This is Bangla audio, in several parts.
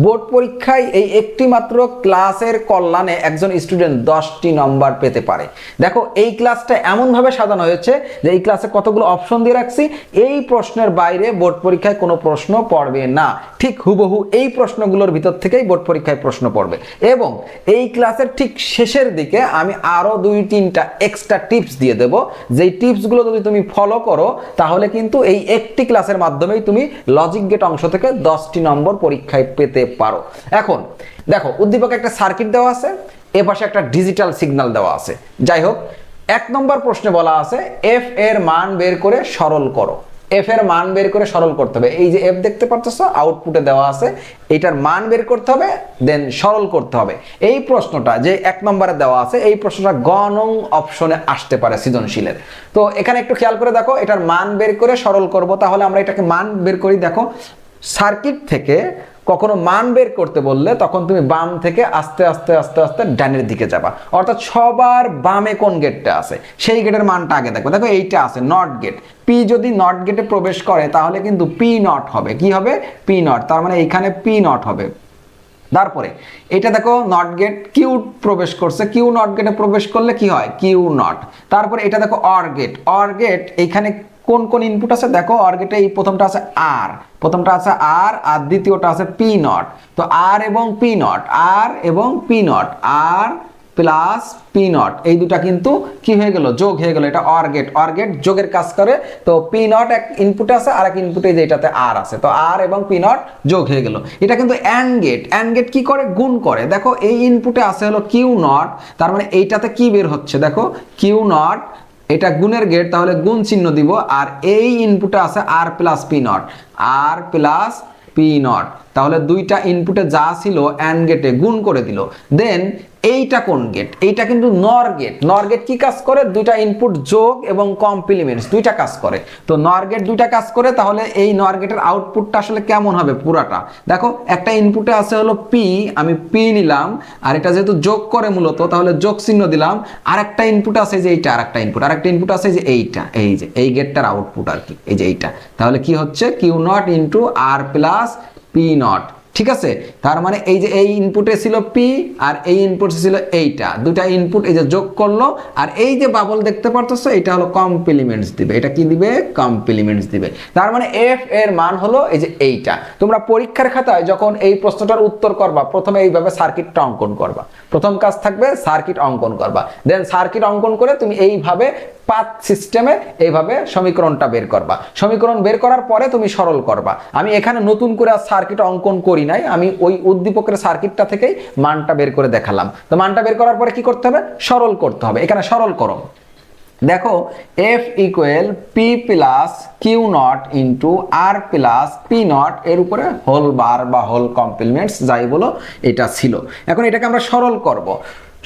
বোর্ড পরীক্ষায় এই একটি মাত্র ক্লাসের কল্যাণে একজন স্টুডেন্ট 10টি নম্বর পেতে পারে। দেখো এই ক্লাসটা এমনভাবে সাজানো হয়েছে যে এই ক্লাসে কতগুলো অপশন দিয়ে রাখছি, এই প্রশ্নের বাইরে বোর্ড পরীক্ষায় কোনো প্রশ্ন পড়বে না, ঠিক হুবহু এই প্রশ্নগুলোর ভিতর থেকেই বোর্ড পরীক্ষায় প্রশ্ন পড়বে। এবং এই ক্লাসের ঠিক শেষের দিকে আমি আরও 2-3টা এক্সট্রা টিপস দিয়ে দেব, যেই টিপসগুলো যদি তুমি ফলো করো তাহলে কিন্তু এই একটি ক্লাসের মাধ্যমেই তুমি লজিক গেট অংশ থেকে 10টি নম্বর পরীক্ষায় পেতে পারো। এখন দেখো উদ্দীপকে একটা সার্কিট দেওয়া আছে, এপাশে একটা ডিজিটাল সিগন্যাল দেওয়া আছে। যাই হোক, 1 নম্বর প্রশ্নে বলা আছে এফ এর মান বের করে সরল করো। এফ এর মান বের করে সরল করতে হবে। এই যে এফ দেখতে পাচ্ছ আউটপুটে দেওয়া আছে, এটার মান বের করতে হবে, দেন সরল করতে হবে। এই প্রশ্নটা যে 1 নম্বরে দেওয়া আছে, এই প্রশ্নটা গ নং অপশনে আসতে পারে সৃজনশীলের। তো এখানে একটু খেয়াল করে দেখো, এটার মান বের করে সরল করব, তাহলে আমরা এটাকে মান বের করি। দেখো সার্কিট থেকে কখনো মান বের করতে বললে তখন তুমি বাম থেকে আস্তে আস্তে আস্তে আস্তে ডানের দিকে যাবা, অর্থাৎ সবার বামে কোন গেটটা আছে সেই গেটের মানটা আগে দেখো। দেখো এইটা আছে নট গেট, পি যদি নট গেটে প্রবেশ করে তাহলে কিন্তু পি নট হবে। কি হবে? পি নট, তার মানে এইখানে পি নট হবে। তারপরে এটা দেখো নট গেট, কিউ প্রবেশ করছে, কিউ নট গেটে প্রবেশ করলে কি হয়? Q not. তারপরে এটা দেখো অর গেট, অর গেট এইখানে কোন কোন ইনপুট আছে দেখো, অর গেটে এই প্রথমটা আছে আর, প্রথমটা আছে আর, আর দ্বিতীয়টা আছে পি নট। তো আর এবং পি নট, আর এবং P not, R plus P not, এই দুটা কিন্তু কি হয়ে গেল? যোগ হয়ে গেল। এটা অর গেট, অর গেট যোগের কাজ করে। তো পি নট এক ইনপুটে আছে, আর এক ইনপুটে যেটাতে আর আছে, তো আর এবং পি নট যোগ হয়ে গেল। এটা কিন্তু অ্যান্ড গেট, অ্যান্ড গেট কি করে? গুণ করে। দেখো এই ইনপুটে আছে হলো কিউ নট, তার মানে এইটাতে কি বের হচ্ছে দেখো কিউ নট, এটা গুণের গেট, তাহলে গুণ চিহ্ন দিব। আর এই ইনপুটে আছে R plus P not, R plus P not, তাহলে দুইটা ইনপুটে যা ছিল অ্যান্ড গেটে গুণ করে দিল। দেন এইটা কোন গেট? এইটা কিন্তু নর গেট। নর গেট কি কাজ করে? দুইটা ইনপুট যোগ এবং কমপ্লিমেন্টস দুইটা কাজ করে। তো নর গেট দুইটা কাজ করে, তাহলে এই নর গেটের আউটপুটটা আসলে কেমন হবে পুরাটা দেখো। একটা ইনপুটে আছে হলো পি, আমি পি নিলাম, আর এটা যেহেতু যোগ করে মূলত তাহলে যোগ চিহ্ন দিলাম। আর একটা ইনপুট আছে যে এইটা, আর একটা ইনপুট, আর একটা ইনপুট আছে যে এইটা, এই যে এই গেটটার আউটপুট আর কি, এই যে এইটা। তাহলে কি হচ্ছে? Q not into R plus P not. ঠিক আছে, তার মানে এই যে এই ইনপুটে ছিল পি আর এই ইনপুটে ছিল এইটা, দুটা ইনপুট এই যে যোগ করলো। আর এই যে বাবল দেখতে পারতেছো, এটা হলো কমপ্লিমেন্টস দিবে। এটা কি দিবে? কমপ্লিমেন্টস দিবে। তার মানে এফ এর মান হলো এই যে এইটা। তোমরা পরীক্ষার খাতায় যখন এই প্রশ্নটার উত্তর করবা, প্রথমে এইভাবে সার্কিটটা অঙ্কন করবা। প্রথম কাজ থাকবে সার্কিট অঙ্কন করবা, দেন সার্কিট অঙ্কন করে তুমি এইভাবে পাথ সিস্টেমে এইভাবে সমীকরণটা বের করবা। সমীকরণ বের করার পরে তুমি সরল করবা। আমি এখানে নতুন করে সার্কিট অঙ্কন করি নাই, আমি ওই উদ্দীপকের সার্কিটটা থেকেই মানটা বের করে দেখালাম। তো মানটা বের করার পরে কি করতে হবে? সরল করতে হবে। এখানে সরল করো, দেখো F equal P plus Q not into R plus P not, এর উপরে হোল বার বা হোল কমপ্লিমেন্টস যাই বলো এটা ছিল। এখন এটাকে আমরা সরল করব।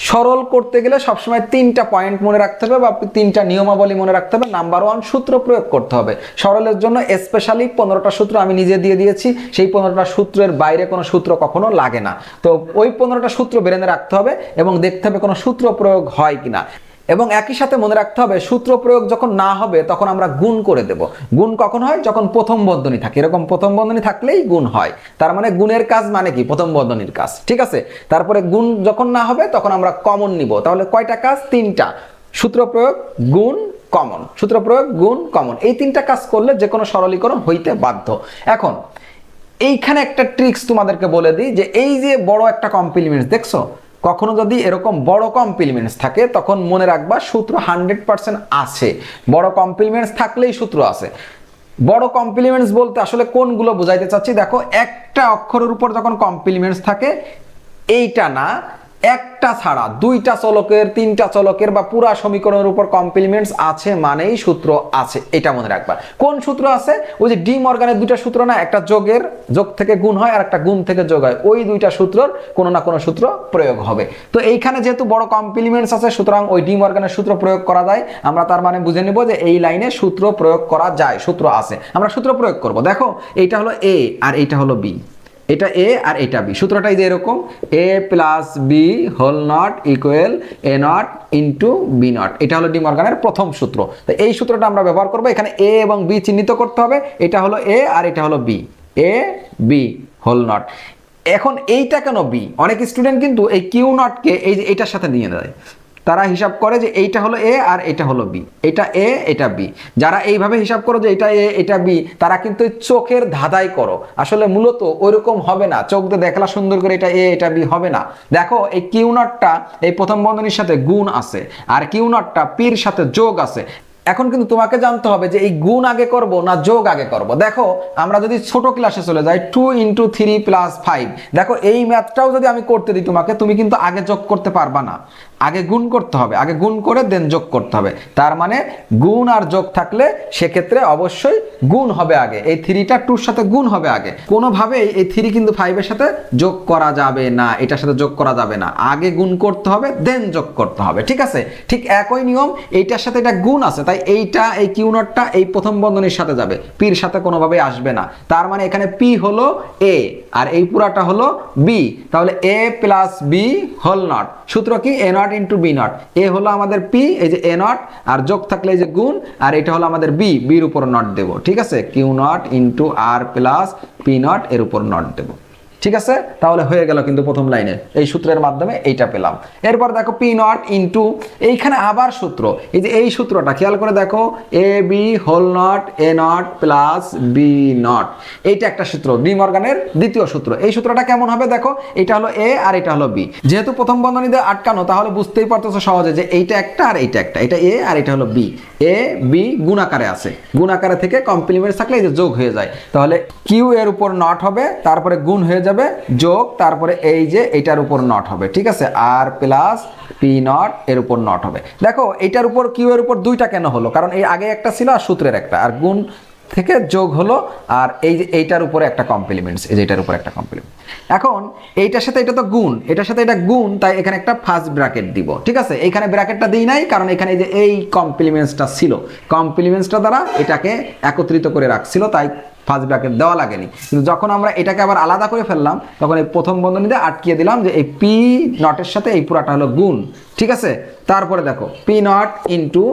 সরল করতে গেলে সবসময় 3টা পয়েন্ট মনে রাখতে হবে বা 3টা নিয়মাবলী মনে রাখতে হবে। নাম্বার 1, সূত্র প্রয়োগ করতে হবে। সরলের জন্য স্পেশালি 15টা সূত্র আমি নিজে দিয়ে দিয়েছি, সেই 15টা সূত্রের বাইরে কোনো সূত্র কখনো লাগে না। তো ওই 15টা সূত্র বেরেনে রাখতে হবে এবং দেখতে হবে কোনো সূত্র প্রয়োগ হয় কিনা। এবং একই সাথে মনে রাখতে হবে সূত্র প্রয়োগ যখন না হবে তখন আমরা গুণ করে দেব। গুণ কখন হয়? যখন প্রথম বন্ধনী থাকে, এরকম প্রথম বন্ধনী থাকলেই গুণ হয়। তার মানে গুণের কাজ মানে কি? প্রথম বন্ধনীর কাজ। ঠিক আছে, তারপরে গুণ যখন না হবে তখন আমরা কমন নিব। তাহলে কয়টা কাজ? 3টা। সূত্র প্রয়োগ, গুণ, কমন। সূত্র প্রয়োগ, গুণ, কমন, এই 3টা কাজ করলে যে কোনো সরলীকরণ হইতে বাধ্য। এখন এইখানে একটা ট্রিক্স তোমাদেরকে বলে দিই, যে এই যে বড় একটা কমপ্লিমেন্টস দেখছো, কখনো যদি এরকম বড় কমপ্লিমেন্টস থাকে তখন মনে রাখবা সূত্র 100% আছে। বড় কমপ্লিমেন্টস থাকলেই সূত্র আছে। বড় কমপ্লিমেন্টস বলতে আসলে কোনগুলো বোঝাইতে চাচ্ছি দেখো, একটা অক্ষরের উপর যখন কমপ্লিমেন্টস থাকে, এইটা না, একটা ছাড়া 2টা চলকের, 3টা চলকের বা পুরা সমীকরণের উপর কমপ্লিমেন্টস আছে মানেই সূত্র আছে, এটা মনে রাখবা। কোন সূত্র আছে? ওই যে ডি মর্গানের 2টা সূত্র না, একটা যোগের, যোগ থেকে গুণ হয়, আর একটা গুণ থেকে যোগ হয়, ওই 2টা সূত্রর কোনো না কোনো সূত্র প্রয়োগ হবে। তো এইখানে যেহেতু বড় কমপ্লিমেন্টস আছে, সুতরাং ওই ডি মর্গানের সূত্র প্রয়োগ করা যায়। আমরা তার মানে বুঝে নেব যে এই লাইনে সূত্র প্রয়োগ করা যায়, সূত্র আছে, আমরা সূত্র প্রয়োগ করব। দেখো এইটা হলো এ আর এইটা হলো বি, এটা এ আর এটা বি। সূত্রটাই যে এরকম, A plus B whole not equal A not into B not. এটা হলো ডি মর্গানের প্রথম সূত্র। তো এই সূত্রটা আমরা ব্যবহার করবো। এখানে এ এবং বি চিহ্নিত করতে হবে। এটা হলো এ আর এটা হলো B, A B whole not. এখন এইটা কেন বি? অনেক স্টুডেন্ট কিন্তু এই কিউ নটকে এই যে এইটার সাথে নিয়ে দেয়, তারা হিসাব করে যে এইটা হলো এ আর এটা হলো বি, এটা এ এটা বি। যারা এইভাবে হিসাব করো যে এটা এ এটা বি, তারা কিন্তু চোখের ধাঁধাই করো। আসলে মূলত ওইরকম হবে না, চোখ দিয়ে দেখলা সুন্দর করে এটা এ এটা বি হবে না। দেখো এই কিউ নটটা এই প্রথম বন্ধনীর সাথে গুণ আছে, আর কিউ নটটা পির সাথে যোগ আছে। এখন কিন্তু তোমাকে জানতে হবে যে এই গুণ আগে করব না যোগ আগে করব। দেখো আমরা যদি ছোট ক্লাসে চলে যাই, 2 × 3 + 5, দেখো এই ম্যাথটাও যদি আমি করতে দিই তোমাকে, তুমি কিন্তু আগে যোগ করতে পারবা না, আগে গুণ করতে হবে, আগে গুণ করে দেন যোগ করতে হবে। তার মানে গুণ আর যোগ থাকলে সেক্ষেত্রে অবশ্যই গুণ হবে আগে, এই 3টা 2-র সাথে গুণ হবে আগে। কোনোভাবেই এই 3 কিন্তু 5-এর সাথে যোগ করা যাবে না, এটার সাথে যোগ করা যাবে না, আগে গুণ করতে হবে দেন যোগ করতে হবে, ঠিক আছে? ঠিক একই নিয়ম, এইটার সাথে এটা গুণ আছে, তাই এইটা এই কিউ নটটা এই প্রথম বন্ধনীর সাথে যাবে, পির সাথে কোনোভাবেই আসবে না। তার মানে এখানে পি হলো এ আর এই পুরাটা হলো বি, তাহলে এ প্লাস বি হোল নট। সূত্র কি? এ নট ইন্টু বি নট। এ হলো আমাদের পি, এই যে এ নট, আর যোগ থাকলে এই যে গুণ, আর এটা হলো আমাদের বি, বির উপর নট দেবো, ঠিক আছে? Q not into R plus P not, এর উপর নট দেবো, ঠিক আছে? তাহলে হয়ে গেল কিন্তু প্রথম লাইনে এই সূত্রের মাধ্যমে এইটা পেলাম। এরপর দেখো পি নট ইন্টু, এইখানে আবার সূত্র, এই যে এই সূত্রটা খেয়াল করে দেখো, A B whole not A not plus B not, এইটা একটা সূত্র, ডি মর্গানের দ্বিতীয় সূত্র। এই সূত্রটা কেমন হবে দেখো, এটা হলো এ আর এটা হলো বি, যেহেতু প্রথম বন্ধনী দিয়ে আটকানো, তাহলে বুঝতেই পারতেছো সহজে যে এইটা একটা আর এইটা একটা, এটা এ আর এটা হলো বি। এ বি গুণাকারে আছে, গুণাকারে থেকে কমপ্লিমেন্ট থাকলে এই যে যোগ হয়ে যায়, তাহলে কিউ এর উপর নট হবে, তারপরে গুণ হয়ে যাবে, যোগ, তারপরে এই যে এইটার উপর নট হবে, ঠিক আছে? আর প্লাস পি নট এর উপর নট হবে। দেখো এইটার উপর কিউ এর উপর দুইটা কেন হলো? কারণ এই আগে একটা ছিল আর সূত্রের একটা, আর গুণ থেকে যোগ হলো, আর এই যে এইটার উপরে একটা কমপ্লিমেন্টস, এই যে এটার উপর একটা কমপ্লিমেন্ট। এখন এইটার সাথে এটা তো গুণ, এটার সাথে এটা গুণ, তাই এখানে একটা ফার্স্ট ব্র্যাকেট দিব, ঠিক আছে? এইখানে ব্র্যাকেটটা দিই নাই, কারণ এখানে এই যে এই কমপ্লিমেন্টসটা ছিল, কমপ্লিমেন্টসটা দ্বারা এটাকে একত্রিত করে রাখছিল, তাই ফার্স্ট ব্র্যাকেট দেওয়া লাগেনি। কিন্তু যখন আমরা এটাকে আবার আলাদা করে ফেললাম, তখন এই প্রথম বন্ধনীতে আটকিয়ে দিলাম যে এই পি নটের সাথে এই পুরাটা হলো গুণ, ঠিক আছে? তারপরে দেখো পি নট ইন্টু,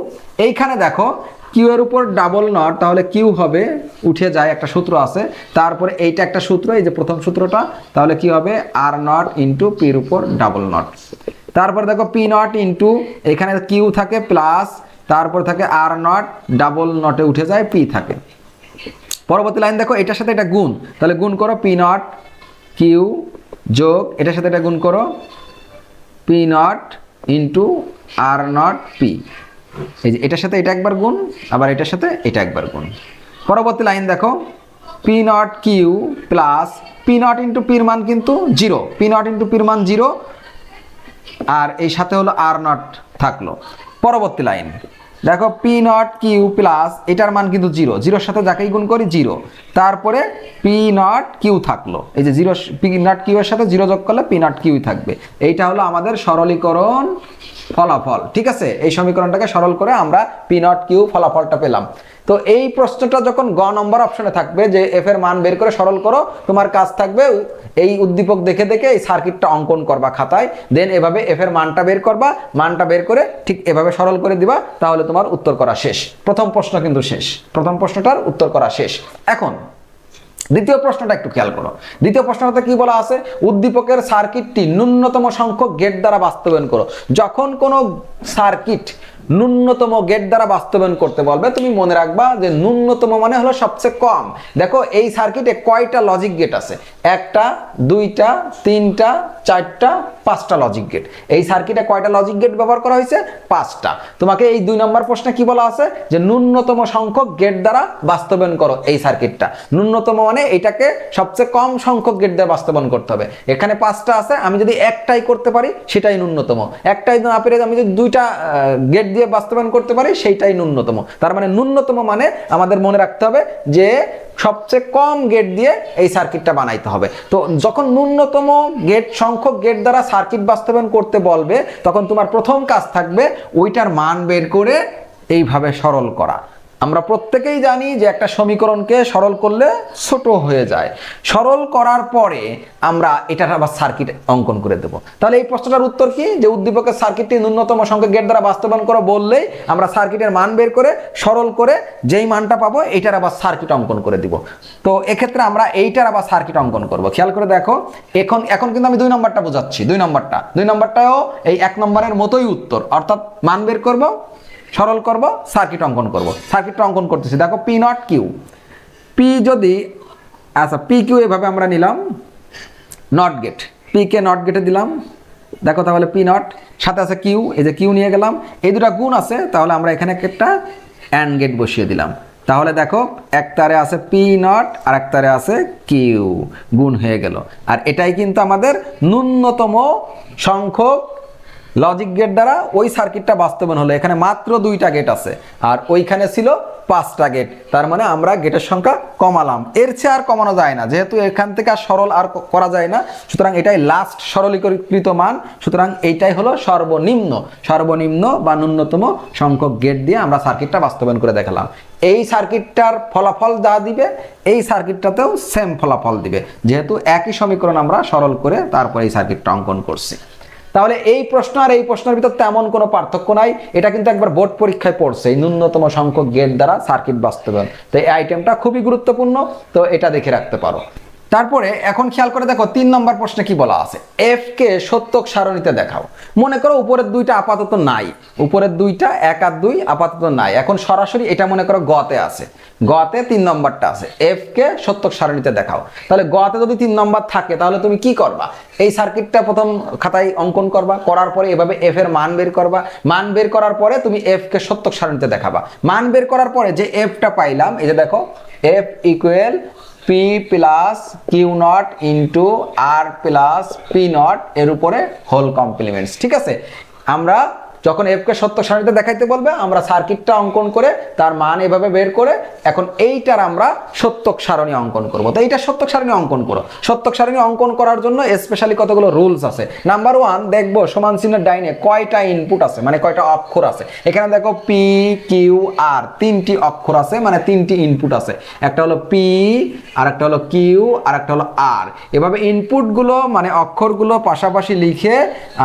এইখানে দেখো কিউ এর উপর ডাবল নট, তাহলে কিউ হবে উঠে যায়, একটা সূত্র আছে, তারপরে এইটা একটা সূত্র, এই যে প্রথম সূত্রটা, তাহলে কি হবে আর নট ইন্টু পির উপর ডাবল নট। তারপর দেখো পি নট ইন্টু, এখানে কিউ থাকে প্লাস, তারপর থাকে আর নট, ডাবল নটে উঠে যায়, পি থাকে। পরবর্তী লাইন দেখো, এটার সাথে এটা গুণ, তাহলে গুণ করো পি নট কিউ যোগ এটার সাথে এটা গুণ করো P not into are not P, এই যে এটার সাথে এটা একবার গুণ, আবার এটার সাথে এটা একবার গুণ। পরবর্তী লাইন দেখো, P not Q plus P not into পির মান কিন্তু 0, পি নট ইন্টু পির মান 0, আর এই সাথে হলো আর নট থাকলো। পরবর্তী লাইন দেখো, পি নট কিউ প্লাস এটার মান কিন্তু 0, 0-র সাথে যাকেই গুণ করি 0, তারপরে পি নট কিউ থাকলো, এই যে 0 পি নট কিউ এর সাথে 0 যোগ করলে পি নট কিউই থাকবে। এইটা হলো আমাদের সরলীকরণ ফলাফল, ঠিক আছে? এই সমীকরণটাকে সরল করে আমরা পি নট কিউ ফলাফলটা পেলাম। তো এই প্রশ্নটা যখন গ নম্বর অপশনে থাকবে যে এফ এর মান বের করে সরল করো, তোমার কাজ থাকবে এই উদ্দীপক দেখে দেখে এই সার্কিটটা অঙ্কন করবা খাতায়, দেন এভাবে এফ এর মানটা বের করবা, মানটা বের করে ঠিক এভাবে সরল করে দিবা, তাহলে তোমার উত্তর করা শেষ। প্রথম প্রশ্ন কিন্তু শেষ, প্রথম প্রশ্নটার উত্তর করা শেষ। এখন দ্বিতীয় প্রশ্নটা একটু খেয়াল করো। দ্বিতীয় প্রশ্নটাতে কি বলা আছে? উদ্দীপকের সার্কিটটি ন্যূনতম সংখ্যক গেট দ্বারা বাস্তবায়ন করো। যখন কোনো সার্কিট ন্যূনতম গেট দ্বারা বাস্তবায়ন করতে বলবে, তুমি মনে রাখবা যে ন্যূনতম মানে হলো সবচেয়ে কম। দেখো এই সার্কিটে কয়টা লজিক গেট আছে? 1টা 2টা 3টা 4টা 5টা লজিক গেট। এই সার্কিটে কয়টা লজিক গেট ব্যবহার করা হয়েছে? 5টা। তোমাকে এই 2 নম্বর প্রশ্নে কি বলা আছে? যে ন্যূনতম সংখ্যক গেট দ্বারা বাস্তবায়ন করো এই সার্কিটটা। ন্যূনতম মানে এটাকে সবচেয়ে কম সংখ্যক গেট দ্বারা বাস্তবায়ন করতে হবে। এখানে 5টা আছে, আমি যদি একটাই করতে পারি সেটাই ন্যূনতম। একটাই না পেরে আমি যদি 2টা গেট দিয়ে বাস্তবায়ন করতে পারি সেইটাই ন্যূনতম। তার মানে ন্যূনতম মানে আমাদের মনে রাখতে হবে যে সবচেয়ে কম গেট দিয়ে এই সার্কিটটা বানাইতে হবে। তো যখন ন্যূনতম গেট সংখ্যক গেট দ্বারা সার্কিট বাস্তবায়ন করতে বলবে, তখন তোমার প্রথম কাজ থাকবে ওইটার মান বের করে এইভাবে সরল করা। আমরা প্রত্যেকেই জানি যে একটা সমীকরণকে সরল করলে ছোট হয়ে যায়। সরল করার পরে আমরা এটার আবার সার্কিট অঙ্কন করে দেব। তাহলে এই প্রশ্নটার উত্তর কি, যে উদ্দীপকের সার্কিটটি ন্যূনতম সংখ্যক গেট দ্বারা বাস্তবায়ন করে বললেই আমরা সার্কিটের মান বের করে সরল করে যেই মানটা পাবো এইটার আবার সার্কিট অঙ্কন করে দিব। তো এক্ষেত্রে আমরা এইটার আবার সার্কিট অঙ্কন করব। খেয়াল করে দেখো, এখন কিন্তু আমি 2 নম্বরটা বোঝাচ্ছি। 2 নম্বরটাও এই 1 নম্বরের মতোই উত্তর, অর্থাৎ মান বের করব, সরল করব, সার্কিট অঙ্কন করব। সার্কিটটা অঙ্কন করতেছি, দেখো পি নট কিউ। পি যদি আচ্ছা পি কিউ এভাবে আমরা নিলাম নট গেট, পি কে নট গেটে দিলাম। দেখো তাহলে পি নট সাথে আছে কিউ, এই যে কিউ নিয়ে গেলাম, এই দুটা গুণ আছে, তাহলে আমরা এখানে একটা অ্যান্ড গেট বসিয়ে দিলাম। তাহলে দেখো এক তারে আছে পি নট আর এক তারে আছে কিউ, গুণ হয়ে গেল। আর এটাই কিন্তু আমাদের ন্যূনতম সংখ্যক লজিক গেট দ্বারা ওই সার্কিটটা বাস্তবায়ন হলো। এখানে মাত্র 2টা গেট আছে আর ওইখানে ছিল 5টা গেট, তার মানে আমরা গেটের সংখ্যা কমালাম। এর চেয়ে আর কমানো যায় না, যেহেতু এখান থেকে আর সরল আর করা যায় না, সুতরাং এটাই লাস্ট সরলীকৃত মান। সুতরাং এইটাই হলো সর্বনিম্ন বা ন্যূনতম সংখ্যক গেট দিয়ে আমরা সার্কিটটা বাস্তবায়ন করে দেখালাম। এই সার্কিটটার ফলাফল যা দিবে এই সার্কিটটাতেও সেম ফলাফল দিবে, যেহেতু একই সমীকরণ আমরা সরল করে তারপর এই সার্কিটটা অঙ্কন করছি। তাহলে এই প্রশ্ন আর এই প্রশ্নের ভিতর তেমন কোনো পার্থক্য নাই। এটা কিন্তু একবার বোর্ড পরীক্ষায় পড়ছে, এই ন্যূনতম সংখ্যক গেট দ্বারা সার্কিট বাস্তবায়ন। তো এই আইটেমটা খুবই গুরুত্বপূর্ণ, তো এটা দেখে রাখতে পারো। তারপরে এখন খেয়াল করে দেখো 3 নম্বর প্রশ্নে কি বলা আছে, এফ কে সত্যক সারণীতে দেখাও। মনে করো উপরের 2টা আপাতত নাই, উপরের 2টা 1 আর 2 আপাতত নাই। এখন সরাসরি এটা মনে করো গতে আছে, গতে 3 নম্বরটা আছে, এফ কে সত্যক সারণীতে দেখাও। তাহলে গতে যদি 3 নম্বর থাকে তাহলে তুমি কি করবা, এই সার্কিটটা প্রথম খাতায় অঙ্কন করবা, করার পরে এভাবে এফ এর মান বের করবা। মান বের করার পরে তুমি এফ কে সত্যক সারণীতে দেখাবা। মান বের করার পরে যে এফটা পাইলাম, এই যে দেখো F equal P plus Q not into R plus P not এর উপরে হোল কমপ্লিমেন্টস। ঠিক আছে, আমরা যখন এফ কে সত্যক সারণীতে দেখাইতে বলবে আমরা সার্কিটটা অঙ্কন করে তার মান এভাবে বের করে এখন এইটার আমরা সত্যক সারণী অঙ্কন করব। তো এইটা সত্যক সারণী অঙ্কন করো। সত্যক সারণী অঙ্কন করার জন্য স্পেশালি কতগুলো রুলস আছে। নাম্বার 1 দেখবো সমান চিহ্নের ডাইনে কয়টা ইনপুট আছে, মানে কয়টা অক্ষর আছে। এখানে দেখো পি কিউ আর 3টি অক্ষর আছে, মানে 3টি ইনপুট আছে। একটা হলো পি, আর একটা হলো কিউ, আর একটা হলো আর। এভাবে ইনপুটগুলো মানে অক্ষরগুলো পাশাপাশি লিখে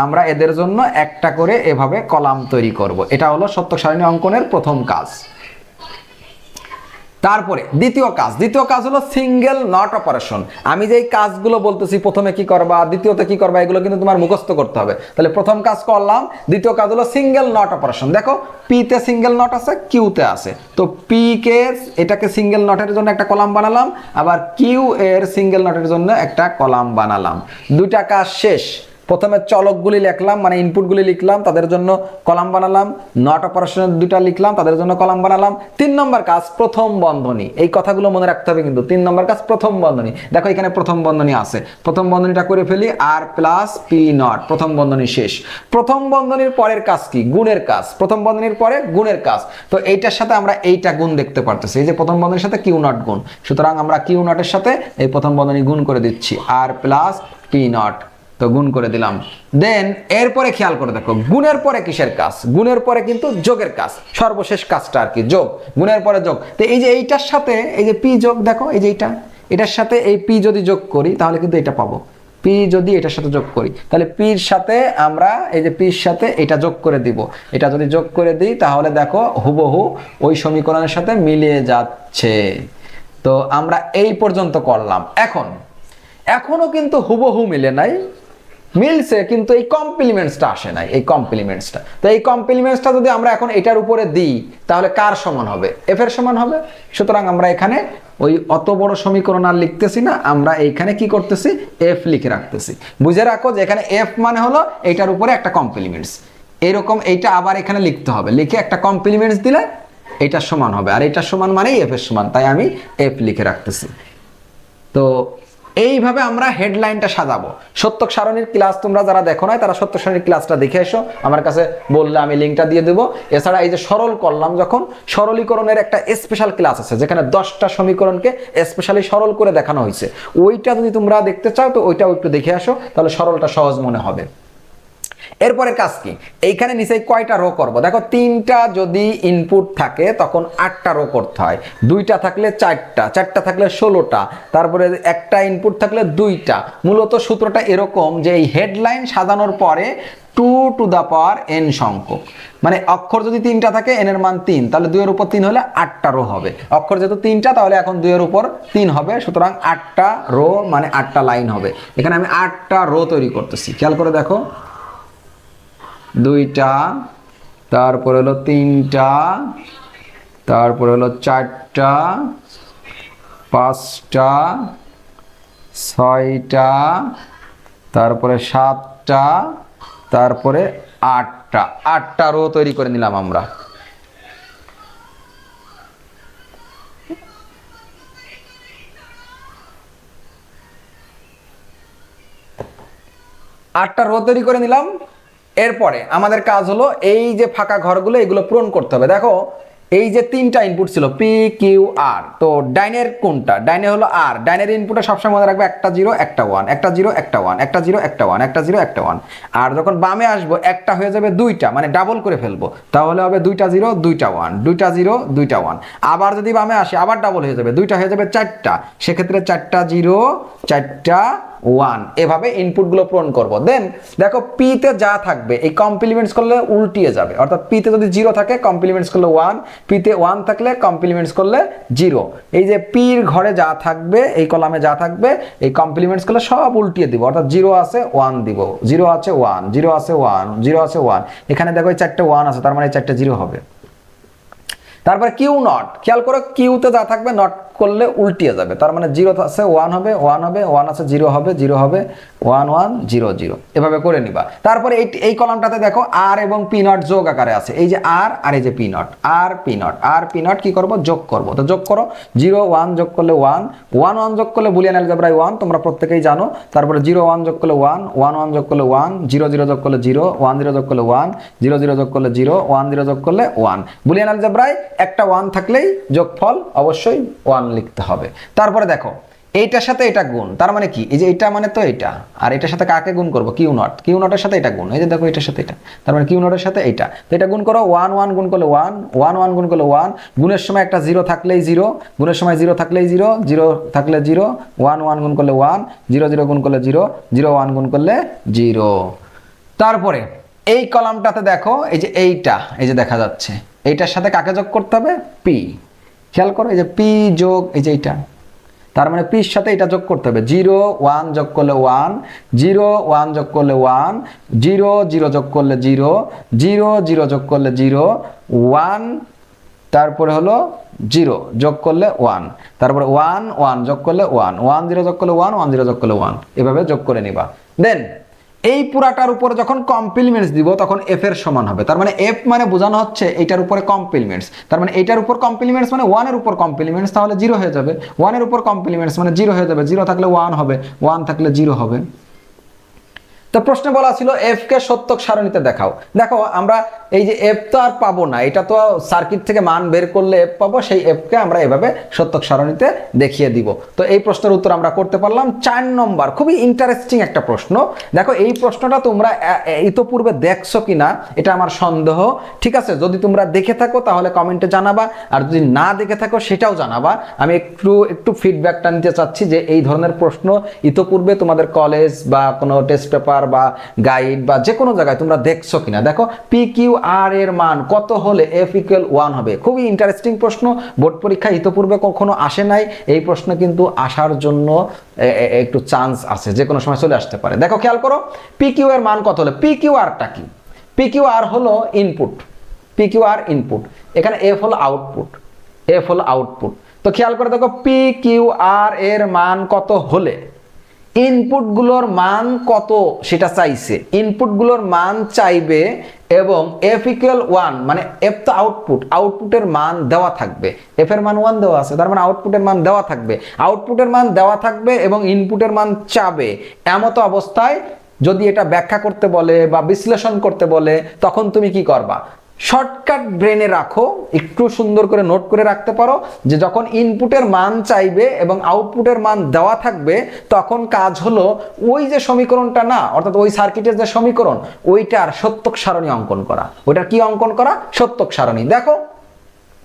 আমরা এদের জন্য একটা করে এভাবে কলাম তৈরি করব। এটা হলো সত্যক সারণী অঙ্কনের প্রথম কাজ। তারপরে দ্বিতীয় কাজ হলো সিঙ্গেল নট অপারেশন। আমি যেই কাজগুলো বলতেছি প্রথমে কি করবা, দ্বিতীয়তে কি করবা, এগুলো কিন্তু তোমার মুখস্থ করতে হবে। তাহলে প্রথম কাজ করলাম, দ্বিতীয় কাজ হলো সিঙ্গেল নট অপারেশন। দেখো পি তে সিঙ্গেল নট আছে, কিউ তে আছে, তো পি কে এটাকে সিঙ্গেল নটের জন্য একটা কলাম বানালাম, আবার কিউ এর সিঙ্গেল নটের জন্য একটা কলাম বানালাম। 2টা কাজ শেষ। প্রথমে চলকগুলি লিখলাম, মানে ইনপুটগুলি লিখলাম, তাদের জন্য কলাম বানালাম। নট অপারেশনের 2টা লিখলাম, তাদের জন্য কলাম বানালাম। 3 নম্বর কাজ প্রথম বন্ধনী। এই কথাগুলো মনে রাখতে হবে কিন্তু। 3 নম্বর কাজ প্রথম বন্ধনী। দেখো এখানে প্রথম বন্ধনী আছে, প্রথম বন্ধনীটা করে ফেলি, আর প্লাস পি নট, প্রথম বন্ধনী শেষ। প্রথম বন্ধনীর পরের কাজ কি, গুণের কাজ। প্রথম বন্ধনীর পরে গুণের কাজ। তো এইটার সাথে আমরা এইটা গুণ দেখতে পারতেছি, এই যে প্রথম বন্ধনীর সাথে কিউ নট গুণ, সুতরাং আমরা কিউ নটের সাথে এই প্রথম বন্ধনী গুণ করে দিচ্ছি, আর প্লাস পি নট, তো গুণ করে দিলাম। দেন এরপরে খেয়াল করে দেখো গুণের পরে কিসের কাজ, গুণের পরে কিন্তু যোগের কাজ, সর্বশেষ কাজটা আর কি যোগ, গুণের পরে যোগ। তো এই যে এইটার সাথে এই যে পি যোগ, দেখো এই যে এটার সাথে এই পি যদি যোগ করি তাহলে কিন্তু এটা পাবো। পি যদি এটার সাথে যোগ করি তাহলে পির সাথে আমরা এই যে পির সাথে এটা যোগ করে দিব। এটা যদি যোগ করে দিই তাহলে দেখো হুবহু ওই সমীকরণের সাথে মিলিয়ে যাচ্ছে। তো আমরা এই পর্যন্ত করলাম। এখনো কিন্তু হুবহু মিলে নাই, মিলছে কিন্তু এই কমপ্লিমেন্টসটা আসে নাই, এই কমপ্লিমেন্টসটা। তো এই কমপ্লিমেন্টসটা যদি আমরা এখন এটার উপরে দিই তাহলে কার সমান হবে, এফ এর সমান হবে। সুতরাং আমরা এখানে ওই অত বড় সমীকরণ আর লিখতেছি না, আমরা এইখানে কি করতেছি, এফ লিখে রাখতেছি। বুঝে রাখো যে এখানে এফ মানে হলো এইটার উপরে একটা কমপ্লিমেন্টস। এরকম এইটা আবার এখানে লিখতে হবে, লিখে একটা কমপ্লিমেন্টস দিলে এইটার সমান হবে, আর এইটার সমান মানেই এফ এর সমান, তাই আমি এফ লিখে রাখতেছি। তো এইভাবে আমরা হেডলাইনটা সাজাবো। সত্যক সারণীর ক্লাস তোমরা যারা দেখো না তারা সত্যক সারণীর ক্লাসটা দেখে এসো, আমার কাছে বললে আমি লিঙ্কটা দিয়ে দেবো। এছাড়া এই যে সরল করলাম, যখন সরলীকরণের একটা স্পেশাল ক্লাস আছে যেখানে 10টা সমীকরণকে স্পেশালি সরল করে দেখানো হয়েছে, ওইটা যদি তোমরা দেখতে চাও তো ওইটাও একটু দেখে আসো, তাহলে সরলটা সহজ মনে হবে। এরপরের কাজ কি, এইখানে নিচে কয়টা রো করব? দেখো 3টা যদি ইনপুট থাকে তখন 8টা রো করতে হয়, 2টা থাকলে 4টা, 4টা থাকলে 16টা, তারপরে একটা ইনপুট থাকলে 2টা। মূলত সূত্রটা এরকম যে এই হেডলাইন সাজানোর পরে 2 টু দ্য পাওয়ার n সংখ্যক, মানে অক্ষর যদি 3টা থাকে n এর মান 3, তাহলে 2 এর উপর 3 হলে 8টা রো হবে। অক্ষর যেহেতু 3টা তাহলে এখন 2 এর উপর 3 হবে, সুতরাং 8টা রো মানে 8টা লাইন হবে। এখানে আমি 8টা রো তৈরি করতেছি, খেয়াল করে দেখো, 2টা, তারপরে হলো 3টা, তারপরে হলো 4টা, 5টা, 6টা, তারপরে 7টা, তারপরে 8টা রো তৈরি করে নিলাম আমরা। আটটা রো তৈরি করে নিলাম। এরপরে আমাদের কাজ হলো এই যে ফাঁকা ঘরগুলো এগুলো পূরণ করতে হবে। দেখো এই যে 3টা ইনপুট ছিল পি কিউ আর, তো ডাইনের কোনটা? ডাইনে হলো আর, ডাইনের ইনপুটে সবসময় মনে রাখবে একটা 0 একটা 1, একটা 0 একটা 1, একটা 0 একটা 1, একটা 0 একটা 1। আর যখন বামে আসবো একটা হয়ে যাবে 2টা, মানে ডাবল করে ফেলবো, তাহলে হবে 2টা 0 2টা 1, 2টা 0 2টা 1। আবার যদি বামে আসে আবার ডাবল হয়ে যাবে, 2টা হয়ে যাবে 4টা, সেক্ষেত্রে 4টা 0 4টা 1, এভাবে ইনপুটগুলো পূরণ করব। দেন দেখো পিতে যা থাকবে এই কমপ্লিমেন্টস করলে উল্টিয়ে যাবে, অর্থাৎ পিতে যদি 0 থাকে কমপ্লিমেন্টস করলে 1, পিতে 1 থাকলে কমপ্লিমেন্টস করলে 0। এই যে পির ঘরে যা থাকবে এই কলামে যা থাকবে এই কমপ্লিমেন্টস করলে সব উল্টিয়ে দিব, অর্থাৎ 0 আছে 1 দিব, 0 আছে 1, 0 আছে 1, 0 আছে 1। এখানে দেখো এই 4টে 1 আছে, তার মানে এই 4টে 0 হবে। তারপরে কিউ নট, খেয়াল করো কিউতে যা থাকবে নট করলে উল্টিয়ে যাবে, তার মানে 0 আছে 1 হবে 1 হবে, 1 আছে 0 হবে 0 হবে, 1 1 0 0, এভাবে করে নিবা। তারপরে এই কলামটাতে দেখো আর এবং পি নট যোগ আকারে আছে, এই যে আর আর এই যে পি নট, আর পি নট, আর পি নট কি করব? যোগ করব। তো যোগ করো, 0 1 যোগ করলে 1, 1 1 যোগ করলে বুলিয়ান অ্যালজেব্রায় 1, তোমরা প্রত্যেকেই জানো। তারপরে 0 1 যোগ করলে 1, 1 1 যোগ করলে 1, 0 0 যোগ করলে 0, 1 0 যোগ করলে 1, 0 0 যোগ করলে 0, 1 0 যোগ করলে 1। বুলিয়ান অ্যালজেব্রায় একটা 1 থাকলেই যোগফল অবশ্যই 1 লিখতে হবে। তারপরে দেখো এইটার সাথে এটা গুণ, তার মানে কি? এই যে এটা মানে তো এটা, আর এটার সাথে কাকে গুণ করব? কিউ নট, কিউ নটের সাথে এটা গুণ, এই যে দেখো এটার সাথে এটা, তার মানে কিউ নটের সাথে এটা। তো এটা গুণ করো, 1 1 গুণ করলে 1, 1 1 গুণ করলে 1, গুণের সময় একটা 0 থাকলেই 0, গুণের সময় 0 থাকলেই 0, 0 থাকলে 0, 1 1 গুণ করলে 1, 0 0 গুণ করলে 0, 0 1 গুণ করলে 0। তারপরে এই কলামটাতে দেখো এই যে এইটা, এই যে দেখা যাচ্ছে এইটার সাথে কাকে যোগ করতে হবে? পি। খেয়াল করো এই যে পি যোগ এই যে এইটা, তার মানে পির সাথে এটা যোগ করতে হবে। 0 1 যোগ করলে 1, 0 1 যোগ করলে 1, 0 0 যোগ করলে 0, 0 0 যোগ করলে 0, 1 তারপরে হলো 0 যোগ করলে 1, তারপরে 1 1 যোগ করলে 1, 1 0 যোগ করলে 1, 1 0 যোগ করলে 1, এভাবে যোগ করে নিবা। দেন এই পুরাটার উপরে যখন কমপ্লিমেন্টস দিব তখন এফ এর সমান হবে, তার মানে এফ মানে বোঝানো হচ্ছে এইটার উপরে কমপ্লিমেন্টস, তার মানে এইটার উপর কমপ্লিমেন্টস মানে 1 এর উপর কমপ্লিমেন্টস, তাহলে 0 হয়ে যাবে। 1 এর উপর কমপ্লিমেন্টস মানে 0 হয়ে যাবে, 0 থাকলে 1 হবে, 1 থাকলে 0 হবে। তো প্রশ্নে বলা ছিল এফ কে সত্যক সারণীতে দেখাও। দেখো আমরা এই যে এফ তো আর পাবো না, এটা তো সার্কিট থেকে মান বের করলে এফ পাবো, সেই এফ কে আমরা এভাবে সত্যক সারণীতে দেখিয়ে দিব। তো এই প্রশ্নের উত্তর আমরা করতে পারলাম। 4 নম্বর খুবই ইন্টারেস্টিং একটা প্রশ্ন। দেখো এই প্রশ্নটা তোমরা ইতোপূর্বে দেখছো কিনা এটা আমার সন্দেহ, ঠিক আছে? যদি তোমরা দেখে থাকো তাহলে কমেন্টে জানাবা, আর যদি না দেখে থাকো সেটাও জানাবা। আমি একটু ফিডব্যাকটা নিতে চাচ্ছি যে এই ধরনের প্রশ্ন ইতোপূর্বে তোমাদের কলেজ বা কোনো টেস্ট পেপার বা গাইড বা যে কোনো জায়গায় তোমরা দেখছো কিনা। দেখো পি কিউ আর এর মান কত হলে এফ ইকুয়াল 1 হবে? খুবই ইন্টারেস্টিং প্রশ্ন, বোর্ড পরীক্ষায় ইতোপূর্বে কখনো আসে নাই, এই প্রশ্ন কিন্তু আসার জন্য একটু চান্স আছে, যে কোনো সময় চলে আসতে পারে। দেখো খেয়াল করো পি কিউ এর মান কত হলে, পি কিউ আরটা কি? পি কিউ আর হলো input, P Q R input, এখানে এফ হলো আউটপুট, এফ হলো আউটপুট। তো খেয়াল করে দেখো পি কিউ আর এর মান কত হলে ইনপুটগুলোর মান কত সেটা চাইছে, ইনপুটগুলোর মান চাইবে এবং এফ ইকুয়াল 1 মানে এফ তো আউটপুট, আউটপুটের মান দেওয়া থাকবে, এফ এর মান 1 দেওয়া আছে, তার মানে আউটপুটের মান দেওয়া থাকবে, আউটপুটের মান দেওয়া থাকবে এবং ইনপুটের মান চাবে। এমতো অবস্থায় যদি এটা ব্যাখ্যা করতে বলে বা বিশ্লেষণ করতে বলে তখন তুমি কি করবা? শর্টকাট ব্রেনে রাখো, একটু সুন্দর করে নোট করে রাখতে পারো যে যখন ইনপুটের মান চাইবে এবং আউটপুটের মান দেওয়া থাকবে তখন কাজ হলো ওই যে সমীকরণটা না, অর্থাৎ ওই সার্কিটের যে সমীকরণ ওইটার সত্যক সারণী অঙ্কন করা। ওইটার কি অঙ্কন করা? সত্যক সারণী। দেখো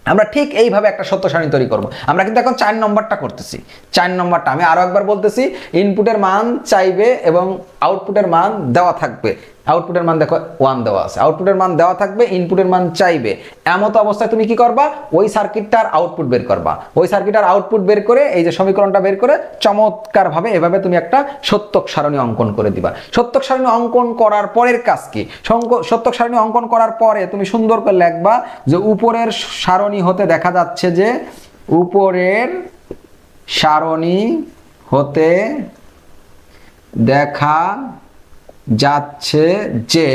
আমরা ঠিক এইভাবে একটা সত্য সারণী তৈরি করব। আমরা কিন্তু এখন 4 নম্বরটা করতেছি। 4 নম্বরটা আমি আরো একবার বলতেছি, ইনপুটের মান চাইবে এবং আউটপুটের মান দেওয়া থাকবে। আউটপুটের মান দেখো 1 দেওয়া আছে, আউটপুটের মান দেওয়া থাকবে, ইনপুটের মান চাইবে। এমত অবস্থায় তুমি কি করবা? ওই সার্কিটটার আউটপুট বের করবা। ওই সার্কিটটার আউটপুট বের করে এই যে সমীকরণটা বের করে চমৎকারভাবে এভাবে তুমি একটা সত্যক সারণী অঙ্কন করে দিবা। সত্যক সারণী অঙ্কন করার পরের কাজ কি? সত্যক সারণী অঙ্কন করার পরে তুমি সুন্দর করে লিখবা যে উপরের সারণী হতে দেখা যাচ্ছে যে উপরের সারণী হতে দেখা যাচ্ছে যে,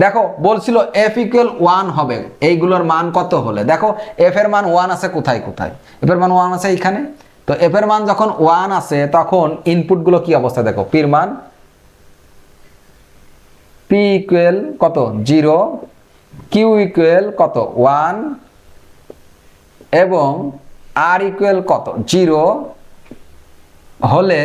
দেখো বলছিল f ইকুয়াল 1 হবে, এইগুলোর মান কত হলে, দেখো f এর মান 1 আছে কোথায় কোথায়, f এর মান 1 আছে এইখানে। তো f এর মান যখন 1 আছে তখন ইনপুটগুলো কি অবস্থা দেখো, p এর মান p ইকুয়াল কত 0, q ইকুয়াল কত 1 এবং r ইকুয়াল কত 0 হলে,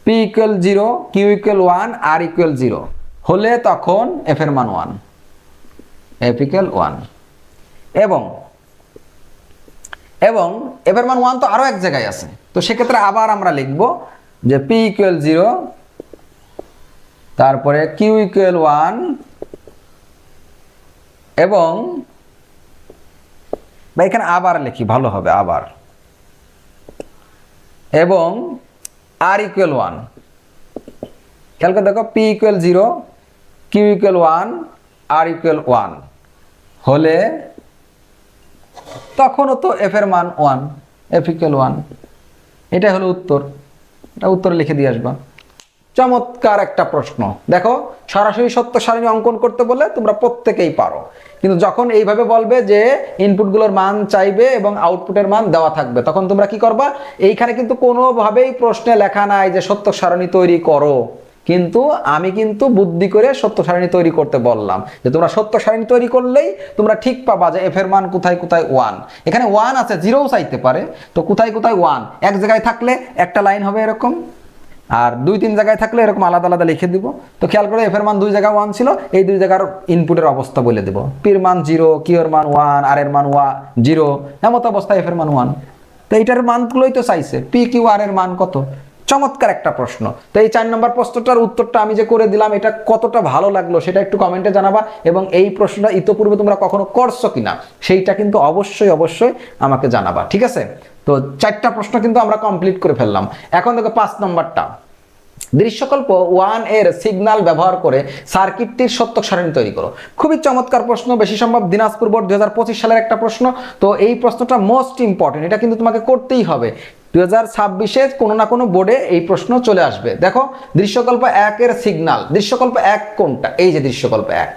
p equal 0, q equal 1, r equal 0 হলে তখন f এর মান 1, f ইকুয়াল 1 এবং f এর মান 1 তো আরো এক জায়গায় আছে। তো সেক্ষেত্রে আবার আমরা লিখব যে p ইকুয়াল 0, তারপরে q ইকুয়াল 1 এবং বা এখানে আবার লিখি ভালো হবে আবার, এবং r ইকুয়াল 1। খেয়াল করে দেখো p equal 0, q equal 1, r equal 1 হলে তখনও তো f এর মান 1, f ইকুয়াল 1। এটা হলো উত্তর। এটা উত্তরে লিখে দিয়ে আসবা। চমৎকার একটা প্রশ্ন। দেখো সরাসরি সত্য সারণী অঙ্কন করতে বলে তোমরা প্রত্যেকেই পারো, কিন্তু যখন এইভাবে বলবে যে ইনপুটগুলোর মান চাইবে এবং আউটপুটের মান দেওয়া থাকবে তখন তোমরা কি করবা? এইখানে কিন্তু কোনোভাবেই প্রশ্নে লেখা নাই যে সত্য সারণী তৈরি করো, কিন্তু আমি কিন্তু বুদ্ধি করে সত্য সারণী তৈরি করতে বললাম যে তোমরা সত্য সারণী তৈরি করলেই তোমরা ঠিক পাবা যে f এর মান কোথায় কোথায় 1। এখানে 1 আছে, 0ও চাইতে পারে, তো কোথায় কোথায় 1 এক জায়গায় থাকলে একটা লাইন হবে এরকম, আর 2-3 জায়গায় থাকলে এরকম আলাদা আলাদা লিখে দিব। তো খেয়াল করে f এর মান 2 জায়গায় 1 ছিল, এই 2 জায়গার ইনপুটের অবস্থা বলে দেব। p এর মান 0, q এর মান 1, r এর মান 0, এমত অবস্থায় f এর মান 1। তো এইটার মানগুলোই তো চাইছে, p q r এর মান কত। চমৎকার একটা প্রশ্ন। তো এই 4 নম্বর প্রশ্নটার উত্তরটা আমি যে করে দিলাম এটা কতটা ভালো লাগলো সেটা একটু কমেন্টে জানাবা, এবং এই প্রশ্নটা ইতোপূর্বে তোমরা কখনো করছো কিনা সেইটা কিন্তু অবশ্যই অবশ্যই আমাকে জানাবা, ঠিক আছে? তো 4টা প্রশ্ন কিন্তু আমরা কমপ্লিট করে ফেললাম। এখন দেখো 5 নম্বরটা, দৃশ্যকল্প 1 এর সিগন্যাল ব্যবহার করে সার্কিটটির সত্যক সারণী তৈরি করো। খুবই চমৎকার প্রশ্ন, বেশি সম্ভব দিনাজপুর বোর্ড 2025 সালের একটা প্রশ্ন। তো এই প্রশ্নটা মোস্ট ইম্পর্টেন্ট, এটা কিন্তু তোমাকে করতেই হবে। 2026-এ কোনো না কোনো বোর্ডে এই প্রশ্ন চলে আসবে। দেখো দৃশ্যকল্প 1 এর সিগন্যাল, দৃশ্যকল্প 1 কোনটা? এই যে দৃশ্যকল্প 1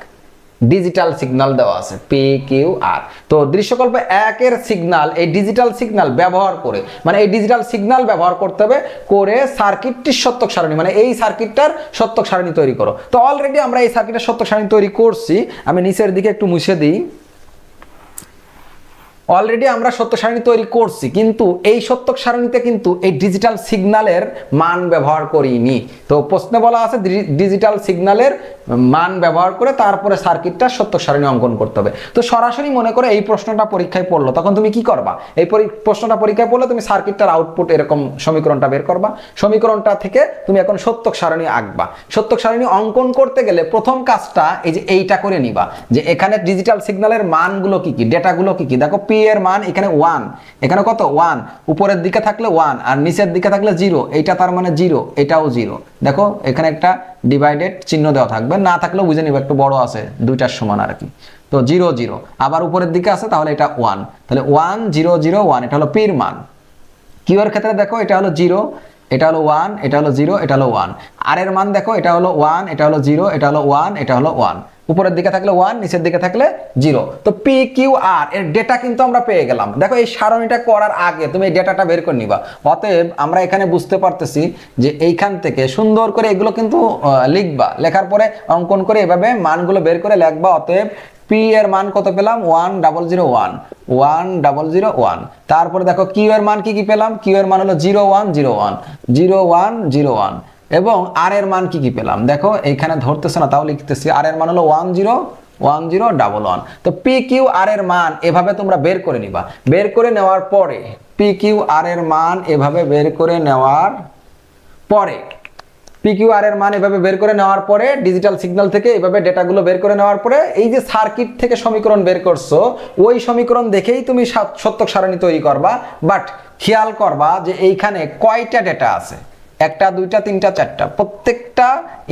ডিজিটাল সিগন্যাল দেওয়া আছে PQR। তো দৃশ্যকল্প 1 এর সিগন্যাল, এই ডিজিটাল সিগন্যাল ব্যবহার করে, মানে এই ডিজিটাল সিগন্যাল ব্যবহার করতে হবে করে সার্কিটটির সত্যক সারণী, মানে এই সার্কিটটার সত্যক সারণী তৈরি করো। তো অলরেডি আমরা এই সার্কিটের সত্যক সারণী তৈরি করছি, আমি নিচের দিকে একটু মুছে দিই। অলরেডি আমরা সত্য সারণী তৈরি করছি, কিন্তু এই সত্যক সারণীতে কিন্তু এই ডিজিটাল সিগন্যালের মান ব্যবহার করিনি। তো প্রশ্নে বলা আছে ডিজিটাল সিগন্যালের মান ব্যবহার করে তারপরে সার্কিটটা সত্যক সারণী অঙ্কন করতে হবে। তো সরাসরি মনে করে এই প্রশ্নটা পরীক্ষায় পড়লো, তখন তুমি কি করবা? এই প্রশ্নটা পরীক্ষায় পড়লে তুমি সার্কিটটার আউটপুট এরকম সমীকরণটা বের করবা, সমীকরণটা থেকে তুমি এখন সত্যক সারণী আঁকবা। সত্যক সারণী অঙ্কন করতে গেলে প্রথম কাজটা এই যে এইটা করে নিবা, যে এখানে ডিজিটাল সিগন্যালের মানগুলো কি কি, ডেটাগুলো কি কি। দেখো p এর মান এখানে 1, এখানে কত 1, উপরের দিকে থাকলে 1 আর নিচের দিকে থাকলে 0, এইটা তার মানে 0, এটাও 0। দেখো এখানে একটা ডিভাইডেড চিহ্ন দেওয়া থাকবে, না থাকলেও বুঝে নিবে একটু বড় আছে, দুইটার সমান আর কি। তো 0 0 আবার উপরের দিকে আছে, তাহলে এটা 1, তাহলে 1 0 0 1, এটা হলো p এর মান। q এর ক্ষেত্রে দেখো এটা হলো 0, এটা হলো 1, এটা হলো 0, এটা হলো 1। r এর মান দেখো এটা হলো 1, এটা হলো 0, এটা হলো 1, এটা হলো 1। উপরের দিকে থাকলে 1, নিচের দিকে থাকলে 0। তো PQR এর ডেটা কিন্তু আমরা পেয়ে গেলাম। দেখো এই সারণীটা করার আগে তুমি এই ডেটাটা বের করে নিবা। অতএব আমরা এখানে বুঝতে পারতেছি যে এইখান থেকে সুন্দর করে এগুলো কিন্তু লিখবা, লেখার পরে অঙ্কন করে এভাবে মানগুলো বের করে লিখবা। অতএব পি এর মান কত পেলাম 1,001,1,001। তারপরে দেখো কিউ এর মান কি কি পেলাম, কিউ এর মান হলো 0,1,0,1,0,1,0,1 এবং আর এর মান কি কি পেলাম দেখো এইখানে ধরতেছে না তাও লিখতেছি, আর এর মান হলো 1,0,1,0,11। তো পি কিউ আর এর মান এভাবে তোমরা বের করে নিবা। বের করে নেওয়ার পরে পি কিউ আর এর মান এভাবে বের করে নেওয়ার পরে পিকিউআর এর মান এভাবে বের করে নেওয়ার পরে ডিজিটাল সিগন্যাল থেকে এভাবে ডেটাগুলো বের করে নেওয়ার পরে এই যে সার্কিট থেকে সমীকরণ বের করছো ওই সমীকরণ দেখেই তুমি সত্যক সারণী তৈরি করবা। বাট খেয়াল করবা যে এইখানে কয়টা ডেটা আছে, একটা দুইটা তিনটা চারটা, প্রত্যেকটা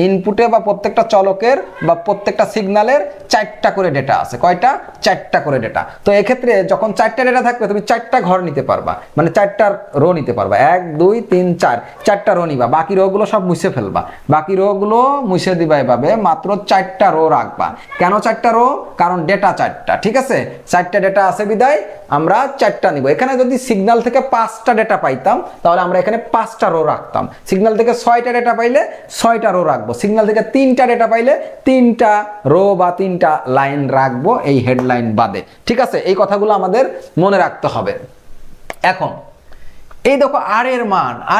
ইনপুটে বা প্রত্যেকটা চলকের বা প্রত্যেকটা সিগন্যালের চারটা করে ডেটা আছে। কয়টা? চারটা করে ডেটা। তো এক্ষেত্রে যখন চারটা ডেটা থাকবে তুমি চারটা ঘর নিতে পারবা, মানে চারটা রো নিতে পারবা, 1 2 3 4 চারটা রো নিবা, বাকি রো গুলো সব মুছে ফেলবা, বাকি রো গুলো মুছে দিবা, এভাবে মাত্র চারটা রো রাখবা। কেন চারটা রো? কারণ ডেটা চারটা, ঠিক আছে, চারটা ডেটা আছে বিদায় আমরা চারটা নিব। এখানে যদি সিগন্যাল থেকে 5টা ডেটা পাইতাম তাহলে আমরা এখানে 5টা রো রাখতাম, সিগন্যাল থেকে 6টা ডেটা পাইলে 6টা রো রাখবো, সিগন্যাল থেকে 3টা ডেটা পাইলে 3টা রো বা 3টা লাইন রাখবো এই হেডলাইন বাদে, ঠিক আছে। এই কথাগুলো আমাদের মনে রাখতে হবে। এখন এই দেখো আর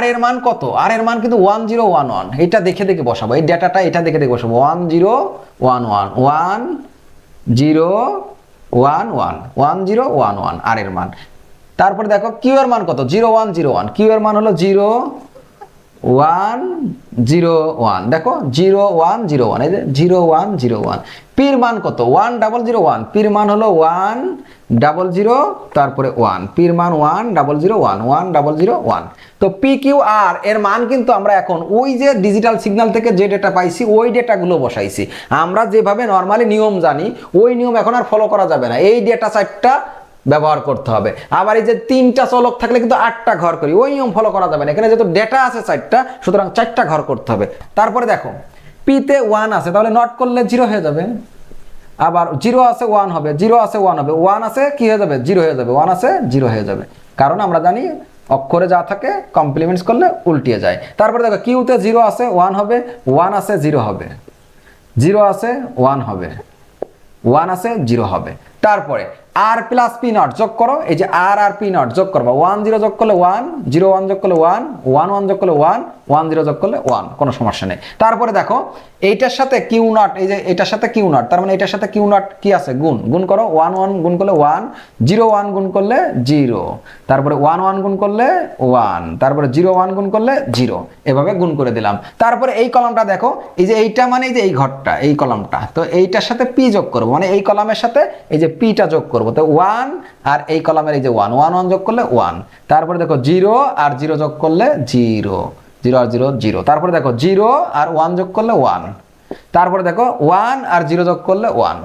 এর মান কত, আর এর মান কিন্তু 1011, এটা দেখে দেখে বসাবো, এই ডেটাটা এটা দেখে দেখে বসাবো, 1011 আর এর মান। তারপরে দেখো কিউ এর মান কত, 0101, কিউ এর মান হলো 0101, দেখো 0101, এই যে 0101। পির মান কত, 1001, পির মান হলো 100, তারপরে 1, পির মান 1001। তো পি কিউ আর এর মান কিন্তু আমরা এখন ওই যে ডিজিটাল সিগন্যাল থেকে যে ডেটা পাইছি ওই ডেটাগুলো বসাইছি। আমরা যেভাবে নর্মালি নিয়ম জানি ওই নিয়ম এখন আর ফলো করা যাবে না, এই ডেটা চারটা ব্যবহার করতে হবে। আবার এই যে 3টা চলক থাকলে কিন্তু 8টা ঘর করি, ওই নিয়ম ফলো করা যাবে না, এখানে যেহেতু ডেটা আছে 4টা সুতরাং 4টা ঘর করতে হবে। তারপরে দেখো পিতে 1 আছে তাহলে নট করলে 0 হয়ে যাবে, আবার 0 আছে 1 হবে, 0 আছে 1 হবে, 1 আছে কি হয়ে যাবে 0 হয়ে যাবে, 1 আছে 0 হয়ে যাবে, কারণ আমরা জানি অক্ষরে যা থাকে কমপ্লিমেন্টস করলে উল্টিয়ে যায়। তারপরে দেখো কিউতে 0 আছে 1 হবে, 1 আছে 0 হবে, 0 আছে 1 হবে, 1 আছে 0 হবে। তারপরে আর প্লাস পি নট যোগ করো, এই যে আর আর পি নট যোগ করবা, 1 0 যোগ করলে 1, 0 1 যোগ করলে 1, 1 1 যোগ করলে 1, 1 0 যোগ করলে 1, কোনো সমস্যা নেই। তারপরে দেখো এইটার সাথে কিউ নট, এই যে এটার সাথে কিউ নট, তার মানে এটার সাথে কিউ নট কি আছে, গুণ করো, 1 1 গুণ করলে 1, 0 1 গুণ করলে 0, তারপরে 1 1 গুণ করলে 1, তারপরে 0 1 গুণ করলে 0, এভাবে গুণ করে দিলাম। তারপরে এই কলামটা দেখো, এই যে এইটা মানে এই যে এই ঘরটা এই কলামটা, তো এইটার সাথে পি যোগ করবো, মানে এই কলামের সাথে এই যে পিটা যোগ করবো, তো 1 আর এই কলামের এই যে 1 1 1 যোগ করলে 1, তারপরে দেখো 0 আর 0 যোগ করলে 0, 0 আর 0 0, তারপরে দেখো 0 আর 1 যোগ করলে 1, তারপরে দেখো 1 আর 0 যোগ করলে 1।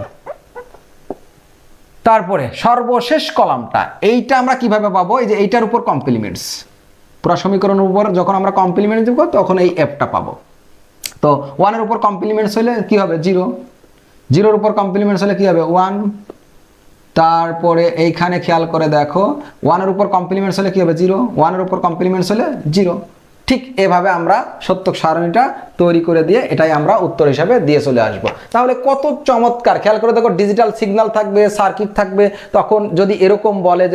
তারপরে সর্বশেষ কলামটা এইটা আমরা কিভাবে পাবো, এই যে এইটার উপর কমপ্লিমেন্টস, পুরো সমীকরণের উপর যখন আমরা কমপ্লিমেন্ট দেব তখন এই এফটা পাবো। তো 1 এর উপর কমপ্লিমেন্টস হলে কি হবে 0, 0 এর উপর কমপ্লিমেন্টস হলে কি হবে 1, তারপরে এইখানে খেয়াল করে দেখো 1 এর উপর কমপ্লিমেন্টস হলে কি হবে 0, 1 এর উপর কমপ্লিমেন্টস হলে 0। ঠিক এভাবে আমরা সত্যক সারণীটা তৈরি করে দিয়ে এটাই আমরা উত্তর হিসাবে দিয়ে চলে আসব। তাহলে কত চমৎকার, খেয়াল করে দেখো ডিজিটাল সিগন্যাল থাকবে, সার্কিট থাকবে, তখন যদি এরকম বলে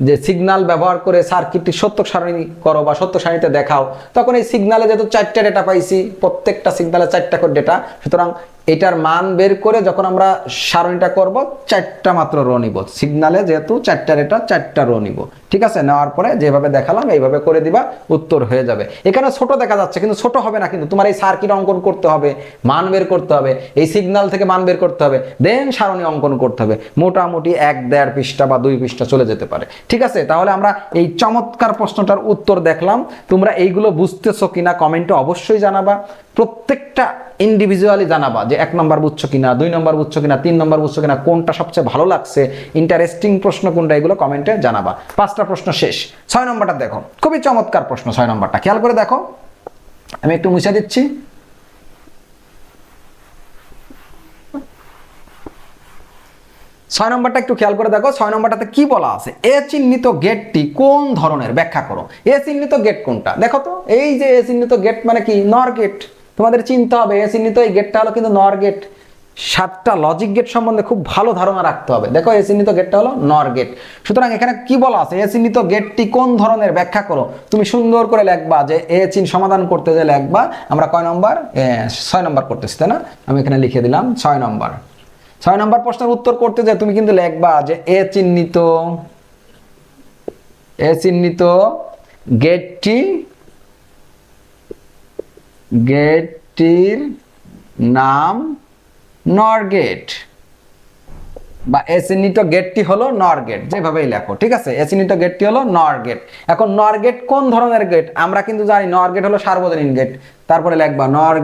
যে সিগন্যাল ব্যবহার করে সার্কিটটি সত্যক সারণী করো বা সত্যক সারণীতে দেখাও, তখন এই সিগন্যালে যেহেতু 4টা ডেটা পাইছি, প্রত্যেকটা সিগন্যালে 4টা করে ডেটা, সুতরাং এটার মান বের করে যখন আমরা সারণীটা করব 4টা মাত্র রো নিব, সিগন্যালে যেহেতু 4টা ডেটা 4টা রো নিব, ঠিক আছে। নেওয়ার পরে যেভাবে দেখালাম এইভাবে করে দিবা, উত্তর হয়ে যাবে। এখানে ছোট দেখা যাচ্ছে কিন্তু ছোট হবে না, কিন্তু তোমার এই সার্কিট অঙ্কন করতে হবে, মান বের করতে হবে, এই সিগন্যাল থেকে মান বের করতে হবে, দেন সারণী অঙ্কন করতে হবে, মোটামুটি 1-1.5 পৃষ্ঠা বা 2 পৃষ্ঠা চলে যেতে পারে, ঠিক আছে। তাহলে আমরা এই চমৎকার প্রশ্নটার উত্তর দেখলাম, তোমরা এইগুলো বুঝতেছো কিনা কমেন্টে অবশ্যই জানাবা, প্রত্যেকটা ইন্ডিভিজুয়ালি জানাবা যে 1 নম্বর বুঝছো কিনা, 2 নম্বর বুঝছো কিনা, 3 নম্বর বুঝছো কিনা, কোনটা সবচেয়ে ভালো লাগছে, ইন্টারেস্টিং প্রশ্ন কোনটা, এগুলো কমেন্টে জানাবা। 5টা প্রশ্ন শেষ। 6 নম্বরটা দেখো, খুবই চমৎকার প্রশ্ন 6 নম্বরটা, খেয়াল করে দেখো, আমি একটু মুছে দিচ্ছি। 6 নম্বরটা একটু খেয়াল করে দেখো, 6 নম্বরটাতে কি বলা আছে, এ চিহ্নিত গেটটি কোন ধরনের, ব্যাখ্যা করো। এ চিহ্নিত গেট কোনটা দেখো তো, এই যে এ চিহ্নিত গেট মানে কি, নর গেট, তোমাদের চিনতে হবে এ চিহ্নিত এই গেটটা হলো কিন্তু নর গেট, সাতটা লজিক গেট সম্বন্ধে খুব ভালো ধারণা রাখতে হবে। দেখো এ চিহ্নিত গেটটা হলো নর গেট। সুতরাং এখানে কি বলা আছে, এ চিহ্নিত গেটটি কোন ধরনের ব্যাখ্যা করো। তুমি সুন্দর করে লিখবা যে এ চিহ্ন সমাধান করতে যে লিখবা আমরা কয় নম্বর, 6 নম্বর করতেছি তাই না, আমি এখানে লিখে দিলাম 6 নম্বর। 6 নম্বর প্রশ্নের উত্তর করতে যে তুমি কিন্তু লিখবা যে এ চিহ্নিত গেটটির নাম নর গেট, বা এ চিহ্নিত গেটটি হলো নর গেট, যেভাবেই লেখো ঠিক আছে। এ চিহ্নিত গেটটি হলো নর গেট। এখন নর গেট কোন ধরনের গেট আমরা কিন্তু জানি, নর গেট হলো সার্বজনীন গেট। তারপরে লিখবা নর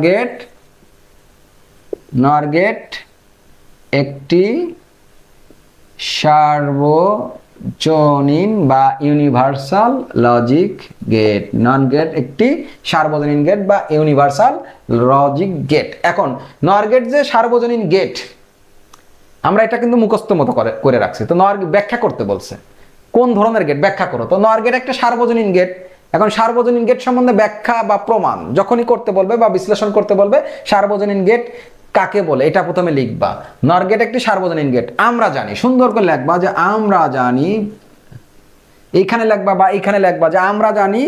গেট একটি সার্বজনীন বা ইউনিভার্সাল লজিক গেট। নর গেট একটি সার্বজনীন গেট বা ইউনিভার্সাল লজিক গেট। এখন নর গেট যে সার্বজনীন গেট আমরা এটা কিন্তু মুখস্থ মতো করে রাখছি। তো নর ব্যাখ্যা করতে বলছে কোন ধরনের গেট ব্যাখ্যা করো। তো নর গেট একটা সার্বজনীন গেট। এখন সার্বজনীন গেট সম্বন্ধে ব্যাখ্যা বা প্রমাণ যখনই করতে বলবে বা বিশ্লেষণ করতে বলবে, সার্বজনীন গেট কাকে বলে এটা প্রথমে লিখবা। নর গেট একটি সার্বজনীন গেট আমরা জানি, সুন্দর করে লিখবা যে আমরা জানি, এইখানে লিখবা বা এইখানে লিখবা যে আমরা জানি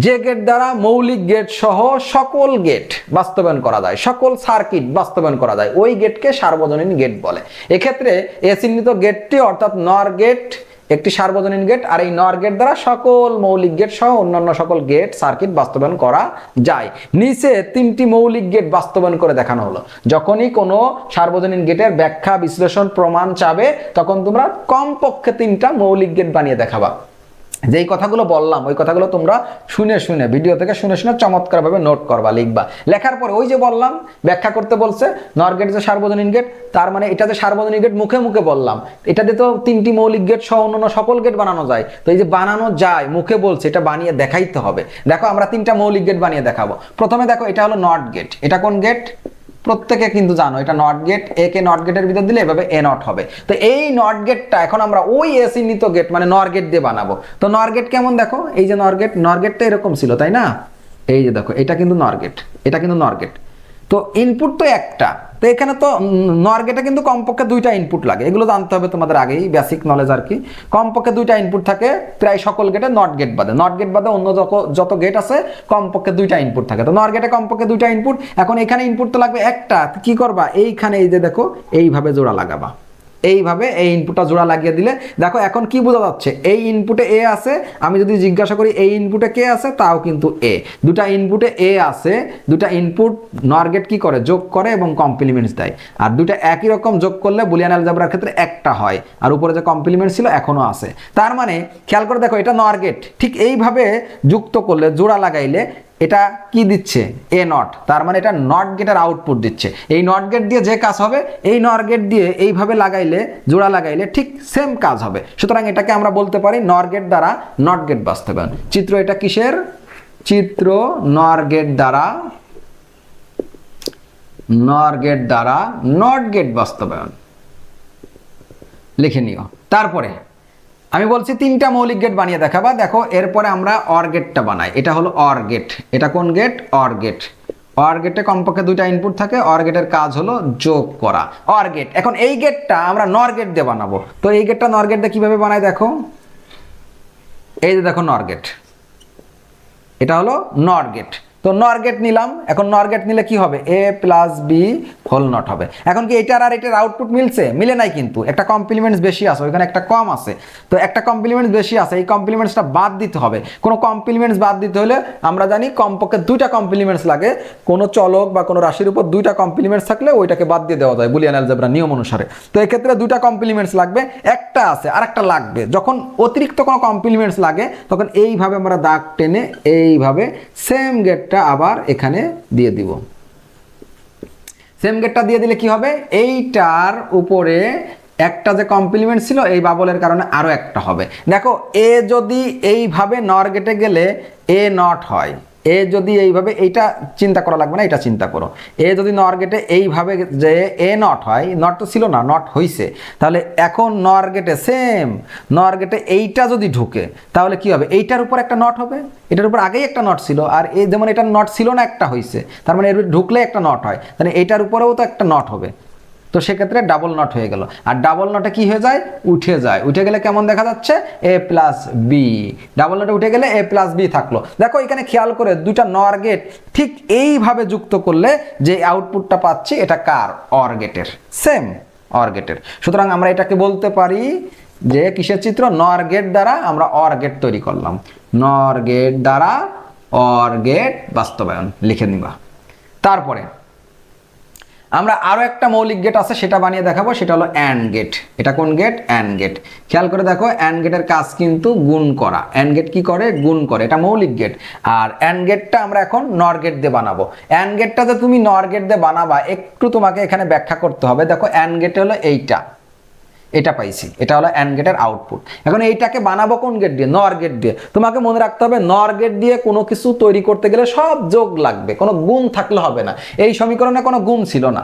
যে গেট দ্বারা মৌলিক গেট সহ সকল গেট বাস্তবায়ন করা যায়, সকল সার্কিট বাস্তবায়ন করা যায়, ওই গেটকে সার্বজনীন গেট বলে। এক্ষেত্রে এ চিহ্নিত গেটটি অর্থাৎ নর গেট একটি সার্বজনীন গেট, আর এই নর গেট দ্বারা সকল মৌলিক গেট সহ অন্যান্য সকল গেট সার্কিট বাস্তবায়ন করা যায়। নিচে 3টি মৌলিক গেট বাস্তবায়ন করে দেখানো হলো। যখনই কোনো সার্বজনীন গেটের ব্যাখ্যা বিশ্লেষণ প্রমাণ চাবে তখন তোমরা কমপক্ষে 3টা মৌলিক গেট বানিয়ে দেখাবা। যেই কথাগুলো বললাম ওই কথাগুলো তোমরা শুনে ভিডিও থেকে শুনে চমৎকারভাবে নোট করবা, লিখবা। লেখার পরে ওই যে বললাম ব্যাখ্যা করতে বলছে নর গেট যে সার্বজনীন গেট, তার মানে এটা যে সার্বজনীন গেট মুখে মুখে বললাম, এটাতে তো 3টি মৌলিক গেট সহ অন্যান্য সকল গেট বানানো যায়। তো এই যে বানানো যায় মুখে বলছে, এটা বানিয়ে দেখাইতে হবে। দেখো আমরা 3টা মৌলিক গেট বানিয়ে দেখাবো। প্রথমে দেখো এটা হলো নট গেট। এটা কোন গেট প্রত্যেকে কিন্তু জানো, এটা নট গেট। এ কে নট গেটের ভিতর দিলে এভাবে এ নট হবে। তো এই নট গেটটা এখন আমরা ওই এ চিহ্নিত গেট মানে নর গেট দিয়ে বানাবো। তো নর গেট কেমন দেখো, এই যে নর গেটটা এরকম ছিল তাই না, এই যে দেখো এটা কিন্তু নর গেট, এটা কিন্তু নর গেট। তো ইনপুট তো একটা, তো এখানে তো নর গেটে কিন্তু কমপক্ষে 2টা ইনপুট লাগে, এগুলো জানতে হবে তোমাদের আগেই, বেসিক নলেজ আর কি। কমপক্ষে 2টা ইনপুট থাকে প্রায় সকল গেটে, নট গেট বাদে অন্য যত গেট আছে কমপক্ষে 2টা ইনপুট থাকে। তো নর গেটে কমপক্ষে 2টা ইনপুট। এখন এখানে ইনপুট তো লাগবে একটা, কি করবা এইখানে এই যে দেখো এইভাবে জোড়া লাগাবা, এইভাবে এই ইনপুটটা জোড়া লাগিয়ে দিলে দেখো এখন কি বোঝা যাচ্ছে, এই ইনপুটে এ আছে। আমি যদি জিজ্ঞাসা করি এই ইনপুটে কে আছে, তাও কিন্তু এ। 2টা ইনপুটে এ আছে, 2টা ইনপুট নর গেট কি করে যোগ করে এবং কমপ্লিমেন্টস দেয়। আর 2টা একই রকম যোগ করলে বুলিয়ান অ্যালজেব্রার ক্ষেত্রে একটা হয়, আর উপরে যে কমপ্লিমেন্ট ছিল এখনো আছে। তার মানে খেয়াল করে দেখো এটা নর গেট, ঠিক এইভাবে যুক্ত করলে জোড়া লাগাইলে এটা কি দিচ্ছে এ নট, তার মানে এটা নট গেটের আউটপুট দিচ্ছে। এই নট গেট দিয়ে যে কাজ হবে এই নর গেট দিয়ে এইভাবে লাগাইলে জোড়া লাগাইলে ঠিক সেম কাজ হবে। সুতরাং এটাকে আমরা বলতে পারি নর গেট দ্বারা নট গেট বাস্তবায়ন। চিত্র এটা কিসের চিত্র, নর গেট দ্বারা নট গেট বাস্তবায়ন লিখে নিও। তারপরে আমি বলছি 3টা মৌলিক গেট বানিয়ে দেখাবা। দেখো এরপরে আমরা অর গেটটা বানাই। এটা হলো অর গেট। এটা কোন গেট, অর গেট। অর গেটে কমপক্ষে 2টা ইনপুট থাকে, অর গেটের কাজ হলো যোগ করা। অর গেট, এখন এই গেটটা আমরা নর গেট দিয়ে বানাবো। তো এই গেটটা নর গেট দিয়ে কিভাবে বানাই দেখো, এই যে দেখো নর গেট, এটা হলো নর গেট। তো নর গেট নিলাম। এখন নর গেট নিলে কি হবে, a plus B whole not হবে। এখন কি এটার আর এটার আউটপুট মিলছে, মিলে নাই কিন্তু, একটা কমপ্লিমেন্টস বেশি আছে, ওইখানে একটা কম আছে। তো একটা কমপ্লিমেন্টস বেশি আছে, এই কমপ্লিমেন্টসটা বাদ দিতে হবে। কোনো কমপ্লিমেন্টস বাদ দিতে হলে আমরা জানি কমপক্ষে 2টা কমপ্লিমেন্টস লাগে। কোনো চলক বা কোনো রাশির উপর 2টা কমপ্লিমেন্টস থাকলে ওইটাকে বাদ দিয়ে দেওয়া যায় বুলিয়ান অ্যালজেব্রা নিয়ম অনুসারে। তো এক্ষেত্রে 2টা কমপ্লিমেন্টস লাগবে, একটা আছে আর একটা লাগবে। যখন অতিরিক্ত কোনো কমপ্লিমেন্টস লাগে তখন এইভাবে আমরা দাগ টেনে এইভাবে সেম গেটটা আবার এখানে দিয়ে দিব। সেম গেটটা দিয়ে দিলে কি হবে, এইটার উপরে একটা যে কমপ্লিমেন্ট ছিল এই বাবলের কারণে আরো একটা হবে। দেখো এ যদি এইভাবে নর গেটে গেলে এ নট হয়, এ যদি এইভাবে, এইটা চিন্তা করা লাগবে না, এটা চিন্তা করো। এ যদি নর গেটে এইভাবে যে এ নট হয়, নট তো ছিল না, নট হইছে, তাহলে এখন নর গেটে সেম নর গেটে এইটা যদি ঢুকে তাহলে কি হবে, এইটার উপর একটা নট হবে, এটার উপর আগেই একটা নট ছিল, আর এই যেমন এটা নট ছিল না একটা হইছে, তার মানে এর ঢুকলে একটা নট হয়, তাহলে এইটার উপরেও তো একটা নট হবে। তো সেক্ষেত্রে ডাবল নট হয়ে গেল। আর ডাবল নটে কি হয়ে যায়, উঠে যায়। উঠে গেলে কেমন দেখা যাচ্ছে, এ প্লাস বি। ডাবল নটে উঠে গেলে এ প্লাস বি থাকলো। দেখো এখানে খেয়াল করে দুইটা নর গেট ঠিক এইভাবে যুক্ত করলে যে আউটপুটটা পাচ্ছি এটা কার, অর গেটের, সেম অর গেটের। সুতরাং আমরা এটাকে বলতে পারি যে কিসের চিত্র, নর গেট দ্বারা আমরা অর গেট তৈরি করলাম, নর গেট দ্বারা অর গেট বাস্তবায়ন লিখে নিবা। তারপরে আমরা আরো একটা মৌলিক গেট আছে সেটা বানিয়ে দেখাবো, সেটা হলো অ্যান্ড গেট। এটা কোন গেট, অ্যান্ড গেট। খেয়াল করে দেখো অ্যান্ড গেটের কাজ কিন্তু গুণ করা। অ্যান্ড গেট কি করে, গুণ করে, এটা মৌলিক গেট। আর অ্যান্ড গেটটা আমরা এখন নর গেট দিয়ে বানাবো। অ্যান্ড গেটটা যে তুমি নর গেট দিয়ে বানাবা একটু তোমাকে এখানে ব্যাখ্যা করতে হবে। দেখো অ্যান্ড গেট হলো এইটা, এটা পাইছি, এটা হলো অ্যান্ড গেটের আউটপুট। এখন এইটাকে বানাবো কোন গেট দিয়ে, নর গেট দিয়ে। তোমাকে মনে রাখতে হবে নর গেট দিয়ে কোনো কিছু তৈরি করতে গেলে সব যোগ লাগবে, কোনো গুণ থাকলে হবে না। এই সমীকরণে কোনো গুণ ছিল না,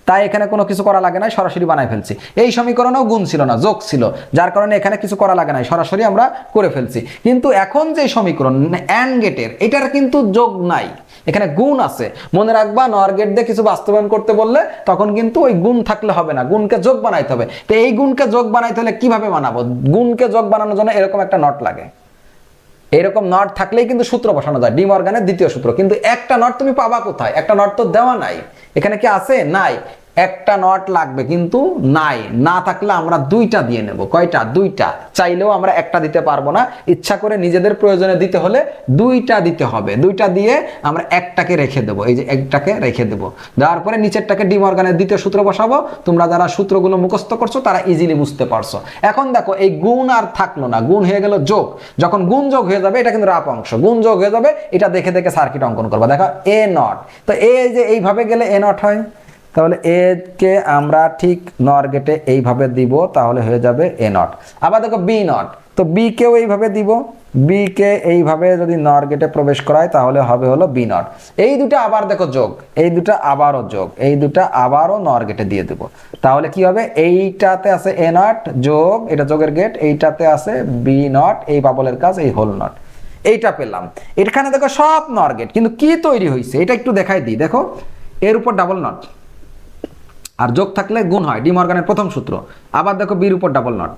তাই এখানে কোনো কিছু করা লাগে না, সরাসরি বানাই ফেলছি। এই সমীকরণেও গুণ ছিল না, যোগ ছিল, যার কারণে এখানে কিছু করা লাগে না, সরাসরি আমরা করে ফেলছি। কিন্তু এখন যে সমীকরণ অ্যান্ড গেটের, এটার কিন্তু যোগ নাই, এখানে গুণ আছে। মনে রাখবা নর গেট দিয়ে কিছু বাস্তবায়ন করতে বললে তখন কিন্তু ওই গুণ থাকলে হবে না, গুণকে যোগ বানাইতে হবে। তো এই গুণকে যোগ বানাইতে হলে কিভাবে বানাবো, গুণকে যোগ বানানোর জন্য এরকম একটা নট লাগে। এরকম নট থাকলেই কিন্তু সূত্র বসানো যায়, ডি মর্গানের দ্বিতীয় সূত্র। কিন্তু একটা নট তুমি পাবা কোথায়, একটা নট তো দেওয়া নাই, এখানে কি আছে, নাই। একটা নট লাগবে কিন্তু নাই, না থাকলে আমরা দুইটা দিয়ে নেব। কয়টা, দুইটা। চাইলেও আমরা একটা দিতে পারবো না, ইচ্ছা করে নিজেদের প্রয়োজনে দিতে হলে দুইটা দিতে হবে। দুইটা দিয়ে আমরা একটাকে রেখে দেবো, এই যে একটাকে রেখে দেবো। দেওয়ার পরে নিচেরটাকে ডি মর্গানের দ্বিতীয় সূত্র বসাবো। তোমরা যারা সূত্রগুলো মুখস্থ করছো তারা ইজিলি বুঝতে পারছো। এখন দেখো এই গুণ আর থাকলো না, গুণ হয়ে গেল যোগ। যখন গুণ যোগ হয়ে যাবে, এটা কিন্তু রাপ অংশ, গুণ যোগ হয়ে যাবে, এটা দেখে দেখে সার্কিট অঙ্কন করবা। দেখো এ নট, তো এ যে এইভাবে গেলে এ নট হয়, তাহলে এ কে আমরা ঠিক নর গেটে এইভাবে দিব, তাহলে হয়ে যাবে এ নট। আবার দেখো বি নট, তো বি কেও এইভাবে দিব, বি কে এইভাবে যদি নর গেটে প্রবেশ করায় তাহলে হবে হলো বি নট। এই দুটো আবার দেখো যোগ, এই দুটো আবারও যোগ, এই দুটো আবারও নর গেটে দিয়ে দেব। তাহলে কি হবে, এইটাতে আছে এ নট যোগ, এটা যোগের গেট, এইটাতে আছে বি নট, এই বাবলের কাজ, এই হোল নট, এইটা পেলাম। এখানে দেখো সব নর গেট, কিন্তু কি তৈরি হয়েছে এটা একটু দেখাই দিই। দেখো এর উপর ডাবল নট, আর যোগ থাকলে গুণ হয়, ডি মর্গানের প্রথম সূত্র। আবার দেখো বির উপর ডাবল নট,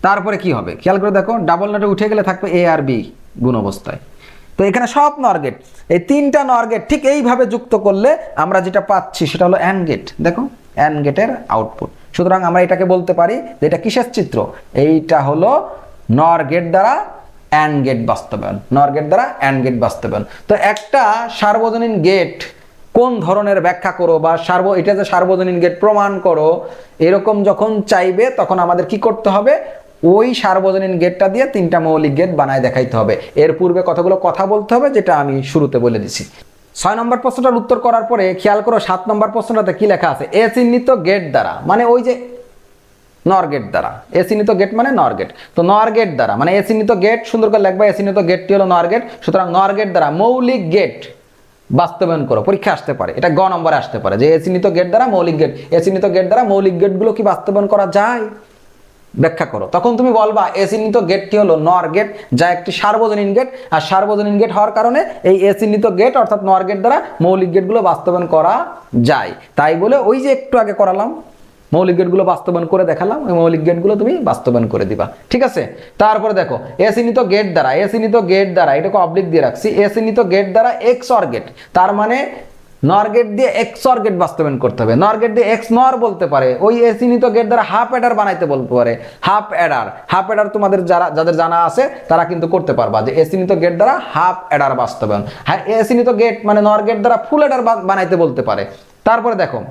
তারপরে কি হবে খেয়াল করে দেখো, ডাবল নটে উঠে গেলে থাকবে এ আর বি গুণ অবস্থায়। তো এখানে সব নর গেট, এই তিনটা নর গেট ঠিক এইভাবে যুক্ত করলে আমরা যেটা পাচ্ছি সেটা হলো অ্যান্ড গেট। দেখো অ্যান্ড গেটের আউটপুট। সুতরাং আমরা এটাকে বলতে পারি যে এটা কিসের চিত্র, এইটা হলো নর গেট দ্বারা অ্যান্ড গেট বাস্তবায়ন, নর গেট দ্বারা অ্যান্ড গেট বাস্তবায়ন। তো একটা সার্বজনীন গেট কোন ধরনের ব্যাখ্যা করো বা এটা যে সার্বজনীন গেট প্রমাণ করো, এরকম যখন চাইবে তখন আমাদের কি করতে হবে, ওই সার্বজনীন গেটটা দিয়ে তিনটা মৌলিক গেট বানায় দেখাইতে হবে। এর পূর্বে কতগুলো কথা বলতে হবে, যেটা আমি শুরুতে বলে দিছি। 6 নম্বর প্রশ্নটার উত্তর করার পরে খেয়াল করো 7 নম্বর প্রশ্নটাতে কি লেখা আছে, এ চিহ্নিত গেট দ্বারা, মানে ওই যে নর গেট দ্বারা, এ চিহ্নিত গেট মানে নর গেট। তো নর গেট দ্বারা মানে এ চিহ্নিত গেট, সুন্দর করে লিখবা, এ চিহ্নিত গেটটি হলো নর গেট। সুতরাং নর গেট দ্বারা মৌলিক গেট বাস্তবায়ন করো, পরীক্ষা আসতে পারে, এটা গ নম্বরে আসতে পারে যে এ চিহ্নিত গেট দ্বারা মৌলিক গেট, এ চিহ্নিত গেট দ্বারা মৌলিক গেটগুলো কি বাস্তবায়ন করা যায়, ব্যাখ্যা করো। তখন তুমি বলবা এ চিহ্নিত গেটটি হলো নর গেট, যা একটি সার্বজনীন গেট, আর সার্বজনীন গেট হওয়ার কারণে এই এ চিহ্নিত গেট অর্থাৎ নর গেট দ্বারা মৌলিক গেটগুলো বাস্তবায়ন করা যায়। তাই বলে ওই যে একটু আগে করালাম মৌলিক গেটগুলো বাস্তবায়ন করে দেখালাম, ওই মৌলিক গেটগুলো তুমি বাস্তবায়ন করে দিবা, ঠিক আছে। তারপরে দেখো এ চিহ্নিত গেট দ্বারা, এ চিহ্নিত গেট দ্বারা, এটাকে অবলিক দিয়ে রাখছি, এ চিহ্নিত গেট দ্বারা এক্স অর গেট, তার মানে নর গেট দিয়ে এক্স অর গেট বাস্তবায়ন করতে হবে। নর গেট দিয়ে এক্স নর বলতে পারে, ওই এ চিহ্নিত গেট দ্বারা হাফ অ্যাডার বানাইতে বলতে পারে, হাফ অ্যাডার। হাফ অ্যাডার তোমাদের যাদের জানা আছে তারা কিন্তু করতে পারবা, যে এ চিহ্নিত গেট দ্বারা হাফ অ্যাডার বাস্তবায়ন। হ্যাঁ, এ চিহ্নিত গেট মানে নর গেট দ্বারা ফুল অ্যাডার বানাইতে বলতে পারে। তারপরে দেখো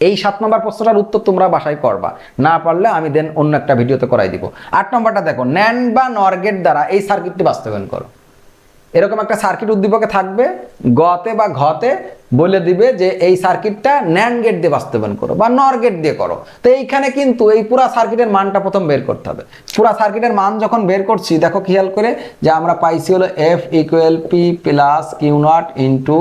এই 7 নম্বর প্রশ্নটার উত্তর তোমরা বাসায় করবা, না পারলে আমি দেন অন্য একটা ভিডিওতে করাই দিব। 8 নম্বরটা দেখো, ন্যান্ড বা নর গেট দ্বারা এই সার্কিটটি বাস্তবায়ন করো। এরকম একটা সার্কিট উদ্দীপকে থাকবে, গতে বা ঘতে বলে দিবে যে এই সার্কিটটা ন্যান্ড গেট দিয়ে বাস্তবায়ন করো বা নর গেট দিয়ে করো। তো এইখানে কিন্তু এই পুরা সার্কিটের মানটা প্রথম বের করতে হবে। পুরা সার্কিটের মান যখন বের করছি, দেখো খেয়াল করে যে আমরা পাইছি হলো F equal P plus Q not into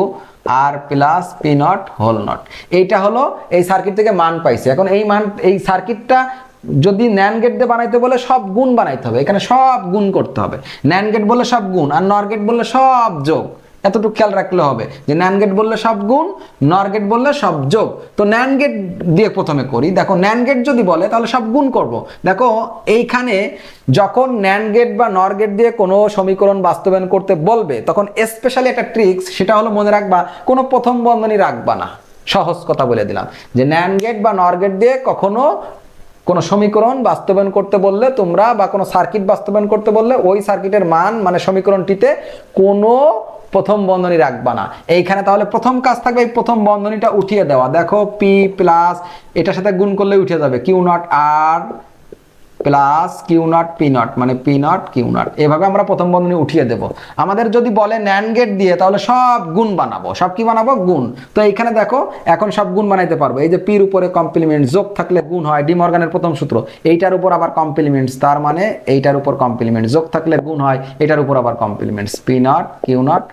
R plus P not whole not. এইটা হলো এই সার্কিট থেকে মান পাইছি। এখন এই মান, এই সার্কিটটা যদি ন্যান্ড গেট দিয়ে বানাইতে বলে সব গুণ বানাইতে হবে, এখানে সব গুণ করতে হবে। ন্যান্ড গেট বললে সব গুণ, আর নর গেট বললে সব যোগ। এতটুকু খেয়াল রাখলে হবে যে ন্যান্ড গেট বললে সব গুণ, নর গেট বললে সব যোগ। তো ন্যান্ড গেট দিয়ে প্রথমে করি। দেখো ন্যান্ড গেট যদি বলে তাহলে সব গুণ করব। দেখো এইখানে যখন ন্যান্ড গেট বা নর গেট দিয়ে কোনো সমীকরণ বাস্তবায়ন করতে বলবে তখন স্পেশালি একটা ট্রিক্স, সেটা হলো মনে রাখবা কোনো প্রথম বন্ধনী রাখবা না। সহজ কথা বলে দিলাম যে ন্যান্ড গেট বা নর গেট দিয়ে কখনো কোনো সমীকরণ বাস্তবায়ন করতে বললে তোমরা, বা কোনো সার্কিট বাস্তবায়ন করতে বললে ওই সার্কিটের মান মানে সমীকরণটিতে কোনো প্রথম বন্ধনী রাখবা না। এইখানে তাহলে প্রথম কাজ থাকবে এই প্রথম বন্ধনীটা উঠিয়ে দেওয়া। দেখো পি প্লাস এটার সাথে গুণ করলে উঠে যাবে Q not R plus Q not P not, মানে পি নট কিউ নট। এভাবে আমরা প্রথম বন্ধনী উঠিয়ে দেব। আমাদের যদি বলে ন্যান্ড গেট দিয়ে তাহলে সব গুণ বানাবো। সব কি বানাবো? গুণ। তো এইখানে দেখো এখন সব গুণ বানাইতে পারবো। এই যে পির উপরে কমপ্লিমেন্ট, যোগ থাকলে গুণ হয়, ডি মর্গানের প্রথম সূত্র। এইটার উপর আবার কমপ্লিমেন্টস, তার মানে এইটার উপর কমপ্লিমেন্ট, যোগ থাকলে গুণ হয়, এটার উপর আবার complements, P not Q not,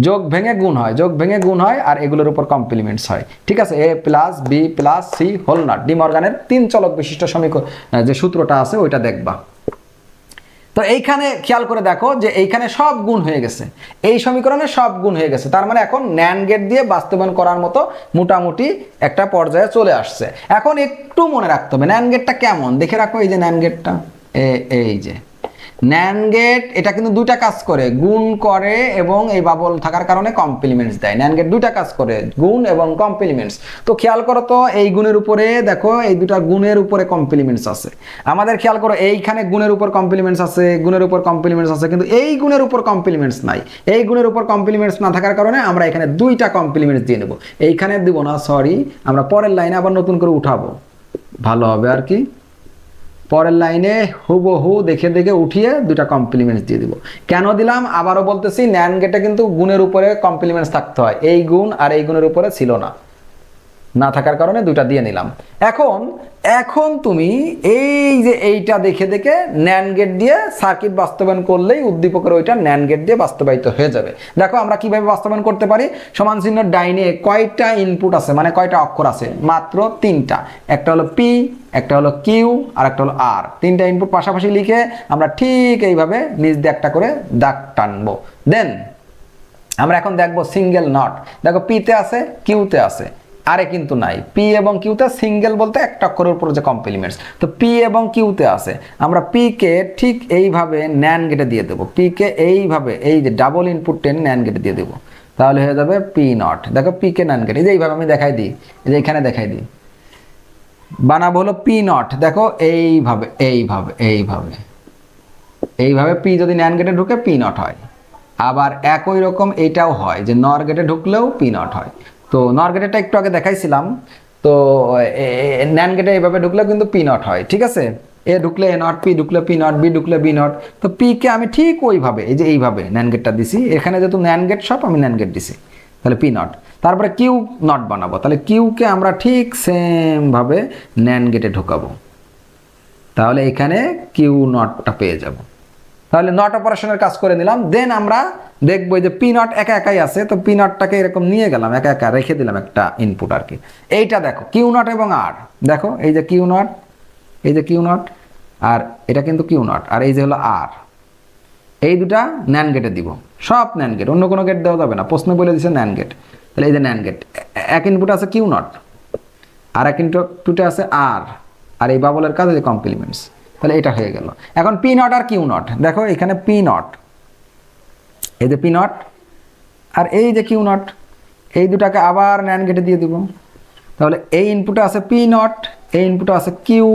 যোগ ভেঙে গুণ হয়, যোগ ভেঙে গুণ হয়, আর এগুলোর উপর কমপ্লিমেন্টস হয়। ঠিক আছে, A plus B plus C whole not. D মর্গানের 3 চলক বিশিষ্ট সমীকরণ যে সূত্রটা আছে ওইটা দেখবা। তো এইখানে খেয়াল করে দেখো যে এইখানে সব গুণ হয়ে গেছে, এই সমীকরণে সব গুণ হয়ে গেছে। তার মানে এখন ন্যান্ড গেট দিয়ে বাস্তবায়ন করার মতো মোটামুটি একটা পর্যায়ে চলে আসছে। এখন একটু মনে রাখতে হবে ন্যান্ড গেটটা কেমন, দেখে রাখো। এই যে ন্যান্ড গেটটা, এই যে ন্যান্ড গেট, এটা কিন্তু দুইটা কাজ করে, গুণ করে এবং এই বাবল থাকার কারণে কমপ্লিমেন্টস দেয়। ন্যান্ড গেট দুইটা কাজ করে, গুণ এবং কমপ্লিমেন্টস। তো খেয়াল করো তো এই গুণের উপরে দেখো এই দুটা গুণের উপরে কমপ্লিমেন্টস আছে। আমাদের খেয়াল করো এইখানে গুণের উপর কমপ্লিমেন্টস আছে, গুণের উপর কমপ্লিমেন্টস আছে, কিন্তু এই গুণের উপর কমপ্লিমেন্টস নাই। এই গুণের উপর কমপ্লিমেন্টস না থাকার কারণে আমরা এখানে দুইটা কমপ্লিমেন্টস দিয়ে নেব। এইখানে দিব না, সরি, আমরা পরের লাইনে আবার নতুন করে উঠাবো, ভালো হবে আর কি। পরের লাইনে হুবহু দেখে দেখে উঠিয়ে দুটা কমপ্লিমেন্টস দিয়ে দিব। কেন দিলাম আবারও বলতেছি, ন্যান্ড গেটে কিন্তু গুণের উপরে কমপ্লিমেন্টস থাকতে হয়। এই গুণ আর এই গুণের উপরে ছিল না, না থাকার কারণে দুটা দিয়ে নিলাম। এখন তুমি এই যে এইটা দেখে দেখে ন্যান্ড গেট দিয়ে সার্কিট বাস্তবায়ন করলেই উদ্দীপকের ওইটা ন্যান্ড গেট দিয়ে বাস্তবায়িত হয়ে যাবে। দেখো আমরা কিভাবে বাস্তবায়ন করতে পারি। সমান চিহ্ন ডাইনে কয়টা ইনপুট আছে, মানে কয়টা অক্ষর আছে? মাত্র 3টা। একটা হলো পি, একটা হলো কিউ, আর একটা হলো আর। 3টা ইনপুট পাশাপাশি লিখে আমরা ঠিক এইভাবে নিচ দিয়ে একটা করে দাগ টানবো। দেন আমরা এখন দেখবো সিঙ্গেল নট। দেখো পিতে আছে, কিউতে আছে, আরে কিন্তু নাই। পি এবং কিউতে সিঙ্গেল বলতে একটা অক্ষরের উপর যে কমপ্লিমেন্টস, তো পি এবং কিউতে আছে। আমরা পি কে ঠিক এইভাবে ন্যান্ড গেটে দিয়ে দেবো। পি কে এইভাবে, এই যে ডাবল ইনপুট 10 ন্যান্ড গেটে দিয়ে দেবো, তাহলে হয়ে যাবে পি নট। দেখো পি কে ন্যান্ড গেট, এই যে এইভাবে আমি দেখাই দিই, এই যে এখানে দেখাই দিই, বানাবো হলো পি নট। দেখো এইভাবে এইভাবে এইভাবে এইভাবে পি যদি ন্যান্ড গেটে ঢুকে পি নট হয়। আবার একই রকম এইটাও হয় যে নর গেটে ঢুকলেও পি নট হয়। তো নর গেটেরটা একটু আগে দেখাইছিলাম। তো ন্যান্ড গেটে এইভাবে ঢুকলেও কিন্তু পি নট হয়। ঠিক আছে, এ ঢুকলে এ নট, পি ঢুকলে পি নট, বি ঢুকলে বি নট। তো পি কে আমি ঠিক ওইভাবে, এই যে এইভাবে ন্যান্ড গেটটা দিছি। এখানে যেহেতু ন্যান্ড গেট সব, আমি ন্যান্ড গেট দিছি, তাহলে পি নট। তারপরে কিউ নট বানাবো, তাহলে কিউকে আমরা ঠিক সেম ভাবে ন্যান্ড গেটে ঢোকাবো, তাহলে এখানে কিউ নটটা পেয়ে যাব। তাহলে নট অপারেশনের কাজ করে নিলাম। দেন আমরা দেখবো যে পি নট একা একাই আছে, তো পি নটটাকে এরকম নিয়ে গেলাম, একা একা রেখে দিলাম একটা ইনপুট আর কি। এইটা দেখো কিউ নট এবং আর, দেখো এই যে কিউ নট, এই যে কিউ নট, আর এটা কিন্তু কিউ নট, আর এই যে হলো আর। এই দুটা ন্যান্ড গেটে দিব, সব ন্যান্ড গেট, অন্য কোনো গেট দেওয়া যাবে না। প্রশ্ন বলে দিচ্ছে ন্যান্ড গেট, তাহলে এই যে ন্যান্ড গেট, এক ইনপুট আছে কিউ নট, আর এক ইনপুটে আছে আর, আর এই বাবলের কাজ এই কমপ্লিমেন্টস, তাহলে এটা হয়ে গেল। এখন পি নট আর কিউ নট, দেখো এখানে পি নট, এই যে পি নট, আর এই যে কিউ নট, এই দুটাকে আবার ন্যান্ড গেটে দিয়ে দিব। তাহলে এই ইনপুটে আছে পি নট, এই ইনপুটে আছে কিউ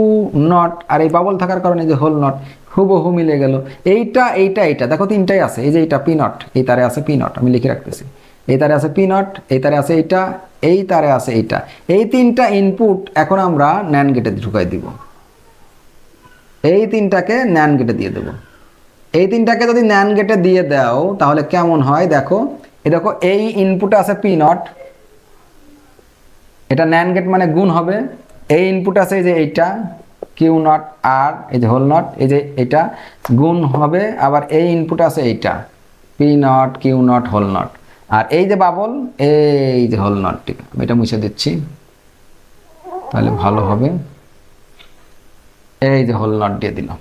নট, আর এই বাবল থাকার কারণে এই যে হোল নট হুবহু মিলে গেল। এইটা এইটা এইটা দেখো তিনটাই আছে, এই যে এইটা পি নট, এই তারে আছে পি নট, আমি লিখে রাখতেছি, এই তারে আছে পি নট, এই তারে আছে এইটা, এই তারে আছে এইটা। এই 3টা ইনপুট এখন আমরা ন্যান্ড গেটে ঢুকাই দিব। এই 3টাকে ন্যান্ড গেটে দিয়ে দেবো। এই 3টাকে যদি ন্যান্ড গেটে দিয়ে দাও তাহলে কেমন হয় দেখো। এই দেখো এই ইনপুটে আছে পি নট, এটা ন্যান্ড গেট মানে গুণ হবে। এই ইনপুট আছে এই যে এইটা কিউ নট আর এই যে হোল নট, এই যে এটা গুণ হবে। আবার এই ইনপুট আছে এইটা P not Q not whole not, আর এই যে বাবল এই যে হোল নটটি, আমি এটা মুছে দিচ্ছি তাহলে ভালো হবে। এই যে হোল নট দিয়ে দিলাম।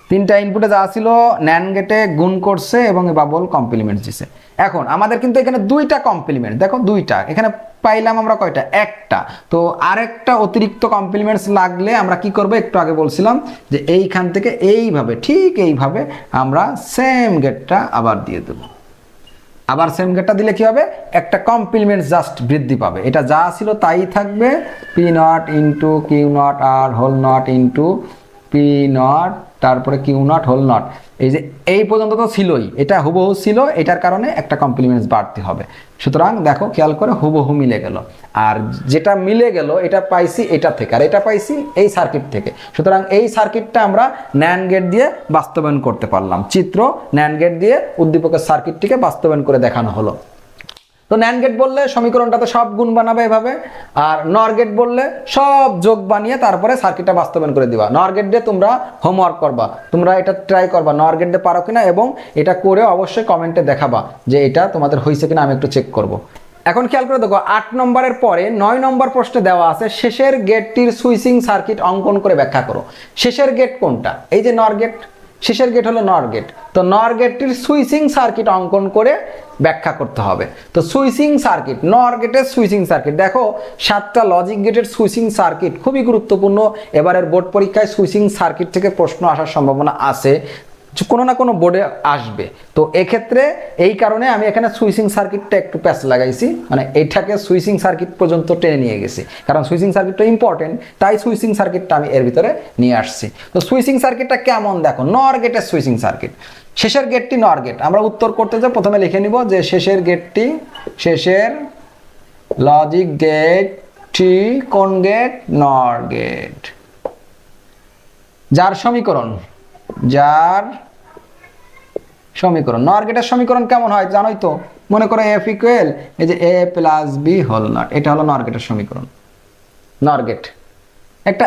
তিনটা ইনপুটে যা ছিল ন্যান্ড গেটে গুণ করছে এবং বাবল কমপ্লিমেন্ট দিছে। এখন আমাদের কিন্তু এখানে দুইটা কমপ্লিমেন্ট, দেখো দুইটা, এখানে পাইলাম আমরা কয়টা, একটা। তো আরেকটা অতিরিক্ত কমপ্লিমেন্টস লাগলে আমরা কি করব, একটু আগে বলছিলাম যে এইখান থেকে এইভাবে, ঠিক এইভাবে আমরা সেম গেটটা আবার দিয়ে দেবো। আবার সেম গেটটা দিলে কি হবে, একটা কমপ্লিমেন্ট জাস্ট বৃদ্ধি পাবে, এটা যা ছিল তাই থাকবে, P not into Q not R whole not into P not তারপরে কিউ নট হোল নট। এই যে এই পর্যন্ত তো ছিলই, এটা হুবহু ছিল, এটার কারণে একটা কমপ্লিমেন্টস বাড়তি হবে। সুতরাং দেখো খেয়াল করে হুবহু মিলে গেল, আর যেটা মিলে গেল এটা পাইছি এটা থেকে, আর এটা পাইছি এই সার্কিট থেকে। সুতরাং এই সার্কিটটা আমরা ন্যান্ড গেট দিয়ে বাস্তবায়ন করতে পারলাম। চিত্র ন্যান্ড গেট দিয়ে উদ্দীপকের সার্কিটটিকে বাস্তবায়ন করে দেখানো হলো। তো ন্যান্ড গেট বললে সমীকরণটাতে সব গুণ বানাবে এভাবে, আর নর গেট বললে সব যোগ বানিয়ে তারপরে সার্কিটটা বাস্তবায়ন করে দিবা। নর গেট দিয়ে তোমরা হোমওয়ার্ক করবা, তোমরা এটা ট্রাই করবা নর গেট দিয়ে পারো কিনা, এবং এটা করে অবশ্যই কমেন্টে দেখাবা যে এটা তোমাদের হয়েছে কিনা, আমি একটু চেক করব। এখন খেয়াল করে দেখো 8 নম্বরের পরে 9 নম্বর প্রশ্নে দেওয়া আছে শেষের গেটটির সুইচিং সার্কিট অঙ্কন করে ব্যাখ্যা করো। শেষের গেট কোনটা, এই যে নর গেট, শেষের গেট হলো নর গেট। তো নর গেটটির সুইচিং সার্কিট অঙ্কন করে ব্যাখ্যা করতে হবে। তো সুইচিং সার্কিট, নর গেটের সুইচিং সার্কিট, দেখো 7টা লজিক গেটের সুইচিং সার্কিট খুবই গুরুত্বপূর্ণ। এবারের বোর্ড পরীক্ষায় সুইচিং সার্কিট থেকে প্রশ্ন আসার সম্ভাবনা আছে, কোনো না কোনো বোর্ডে আসবে। তো এক্ষেত্রে এই কারণে আমি এখানে সুইচিং সার্কিটটা একটু প্যাচ লাগাইছি, মানে এটাকে সুইচিং সার্কিট পর্যন্ত টেনে নিয়ে গেছি, কারণ সুইচিং সার্কিটটা ইম্পর্টেন্ট, তাই সুইচিং সার্কিটটা আমি এর ভিতরে নিয়ে আসছি। তো সুইচিং সার্কিটটা কেমন দেখো, নর গেটের সুইচিং সার্কিট। শেষের গেটটি নর গেট, আমরা উত্তর করতে যে প্রথমে লিখে নিব যে শেষের গেটটি, শেষের লজিক গেটটি কোন গেট, নর গেট। যার সমীকরণ, যার সমীকরণ, নর গেটের সমীকরণ কেমন হয় জানোই তো, মনে করো এফ ইকুয়াল এই যে এ প্লাস বি হোল নট, এটা হলো নর গেটের সমীকরণ। নর গেট একটা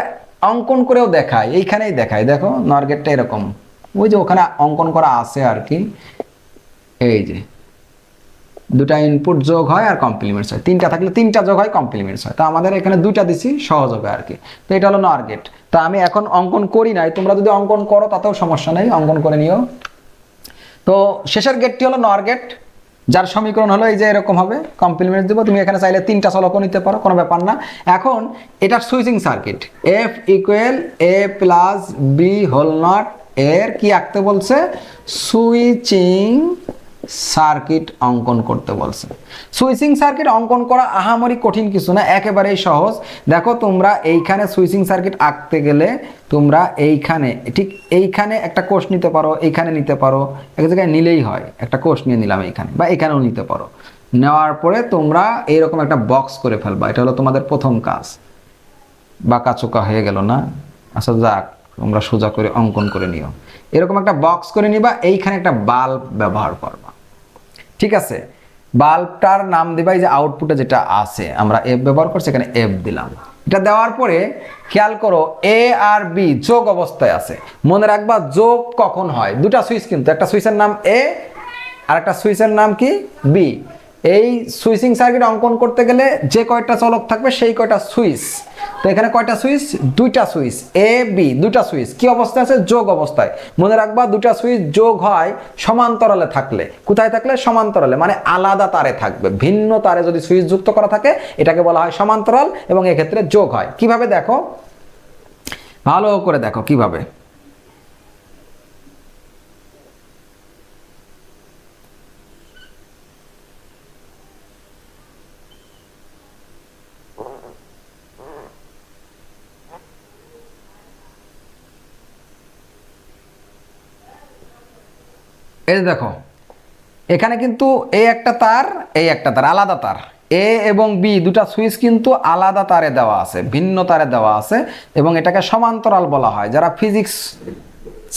অঙ্কন করেও দেখায়, এইখানেই দেখায়, দেখো নর গেটটা এরকম, ওই যে ওখানে অঙ্কন করা আছে আর কি, এই যে দুটা ইনপুট যোগ হয় আর কমপ্লিমেন্টস হয়, তিনটা থাকলে তিনটা যোগ হয় কমপ্লিমেন্টস হয়, তো আমাদের এখানে দুইটা দিছি সহজ হবে আর কি। তো এটা হলো নর গেট। তা আমি এখন অঙ্কন করি নাই, তোমরা যদি অঙ্কন করো তাতেও সমস্যা নেই, অঙ্কন করে নিও। তো শেষের গেটটি হলো নর গেট, যার সমীকরণ হলো এই যে এরকম হবে, কমপ্লিমেন্ট দিব, তুমি এখানে চাইলে তিনটা চলকও নিতে পারো, কোনো ব্যাপার না। এখন এটা switching circuit, F equal A plus B whole not, এর কি আঁকতে বলছে, সুইচিং সার্কিট অঙ্কন করতে বলছে। সুইচিং সার্কিট অঙ্কন করা আহামরি কঠিন কিছু না, একেবারেই সহজ। দেখো তোমরা এইখানে সুইচিং সার্কিট আঁকতে গেলে তোমরা এইখানে, ঠিক এইখানে একটা কোষ নিতে পারো, এইখানে নিতে পারো, এক জায়গায় নিলেই হয়, একটা কোষ নিয়ে নিলাম এইখানে, বা এখানেও নিতে পারো। নেওয়ার পরে তোমরা এইরকম একটা বক্স করে ফেলবা, এটা হলো তোমাদের প্রথম কাজ। বাঁকা চোকা হয়ে গেল না, আচ্ছা যাক, তোমরা সোজা করে অঙ্কন করে নিও। এরকম একটা বক্স করে নিবা, এইখানে একটা বাল্ব ব্যবহার করবা, ঠিক আছে। বাল্বটার নাম দিবা এই যে আউটপুটে যেটা আছে, আমরা এফ ব্যবহার করছি, এখানে এফ দিলাম। এটা দেওয়ার পরে খেয়াল করো এ আর বি যোগ অবস্থায় আছে, মনে রাখবা যোগ কখন হয়, দুটা সুইচ কিন্তু, একটা সুইচের নাম এ আর একটা সুইচের নাম কি বি। এই সুইচিং সার্কিট অঙ্কন করতে গেলে যে কয়টা চলক থাকবে সেই কয়টা সুইচ, তো এখানে কয়টা সুইচ, দুইটা সুইচ, এ বি দুইটা সুইচ কি অবস্থায় আছে, যোগ অবস্থায়। মনে রাখবা দুটা সুইচ যোগ হয় সমান্তরালে থাকলে, কোথায় থাকলে, সমান্তরালে, মানে আলাদা তারে থাকবে। ভিন্ন তারে যদি সুইচ যুক্ত করা থাকে এটাকে বলা হয় সমান্তরাল, এবং এক্ষেত্রে যোগ হয়। কিভাবে দেখো, ভালো করে দেখো কিভাবে। এই দেখো এখানে কিন্তু এই একটা তার, এই একটা তার, আলাদা তার। এ এবং বি দুটা সুইচ কিন্তু আলাদা তারে দেওয়া আছে, ভিন্ন তারে দেওয়া আছে, এবং এটাকে সমান্তরাল বলা হয়। যারা ফিজিক্স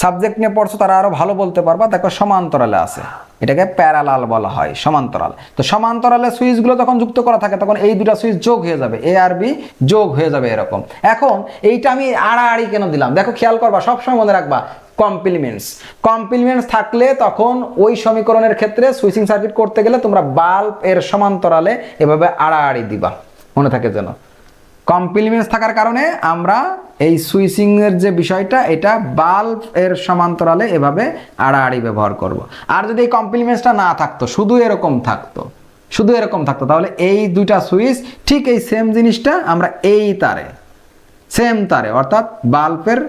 সাবজেক্ট নিয়ে পড়ছো তারা আরো ভালো বলতে পারবা, দেখো সমান্তরালে আছে, এটাকে প্যারালাল বলা হয়, সমান্তরাল। তো সমান্তরালে সুইচগুলো যখন যুক্ত করা থাকে তখন এই দুটা সুইচ যোগ হয়ে যাবে, এ আর বি যোগ হয়ে যাবে এরকম। এখন এইটা আমি আড়াআড়ি কেন দিলাম, দেখো খেয়াল করবা, সবসময় মনে রাখবা কমপ্লিমেন্টস থাকলে তখন ওই সমীকরণের ক্ষেত্রে সুইচিং সার্কিট করতে গেলে তোমরা বাল্ব এর সমান্তরালে এভাবে আড়াআড়ি দিবা, মনে থাকে যেন। কমপ্লিমেন্টস থাকার কারণে আমরা এই সুইচিং এর যে বিষয়টা এটা বাল্ব এর সমান্তরালে এভাবে আড়াআড়ি ব্যবহার করব। আর যদি এই কমপ্লিমেন্টসটা না থাকতো, শুধু এরকম থাকতো, তাহলে এই দুইটা সুইচ ঠিক এই সেম জিনিসটা আমরা এই তারে, সেম তারে অর্থাৎ বাল্বের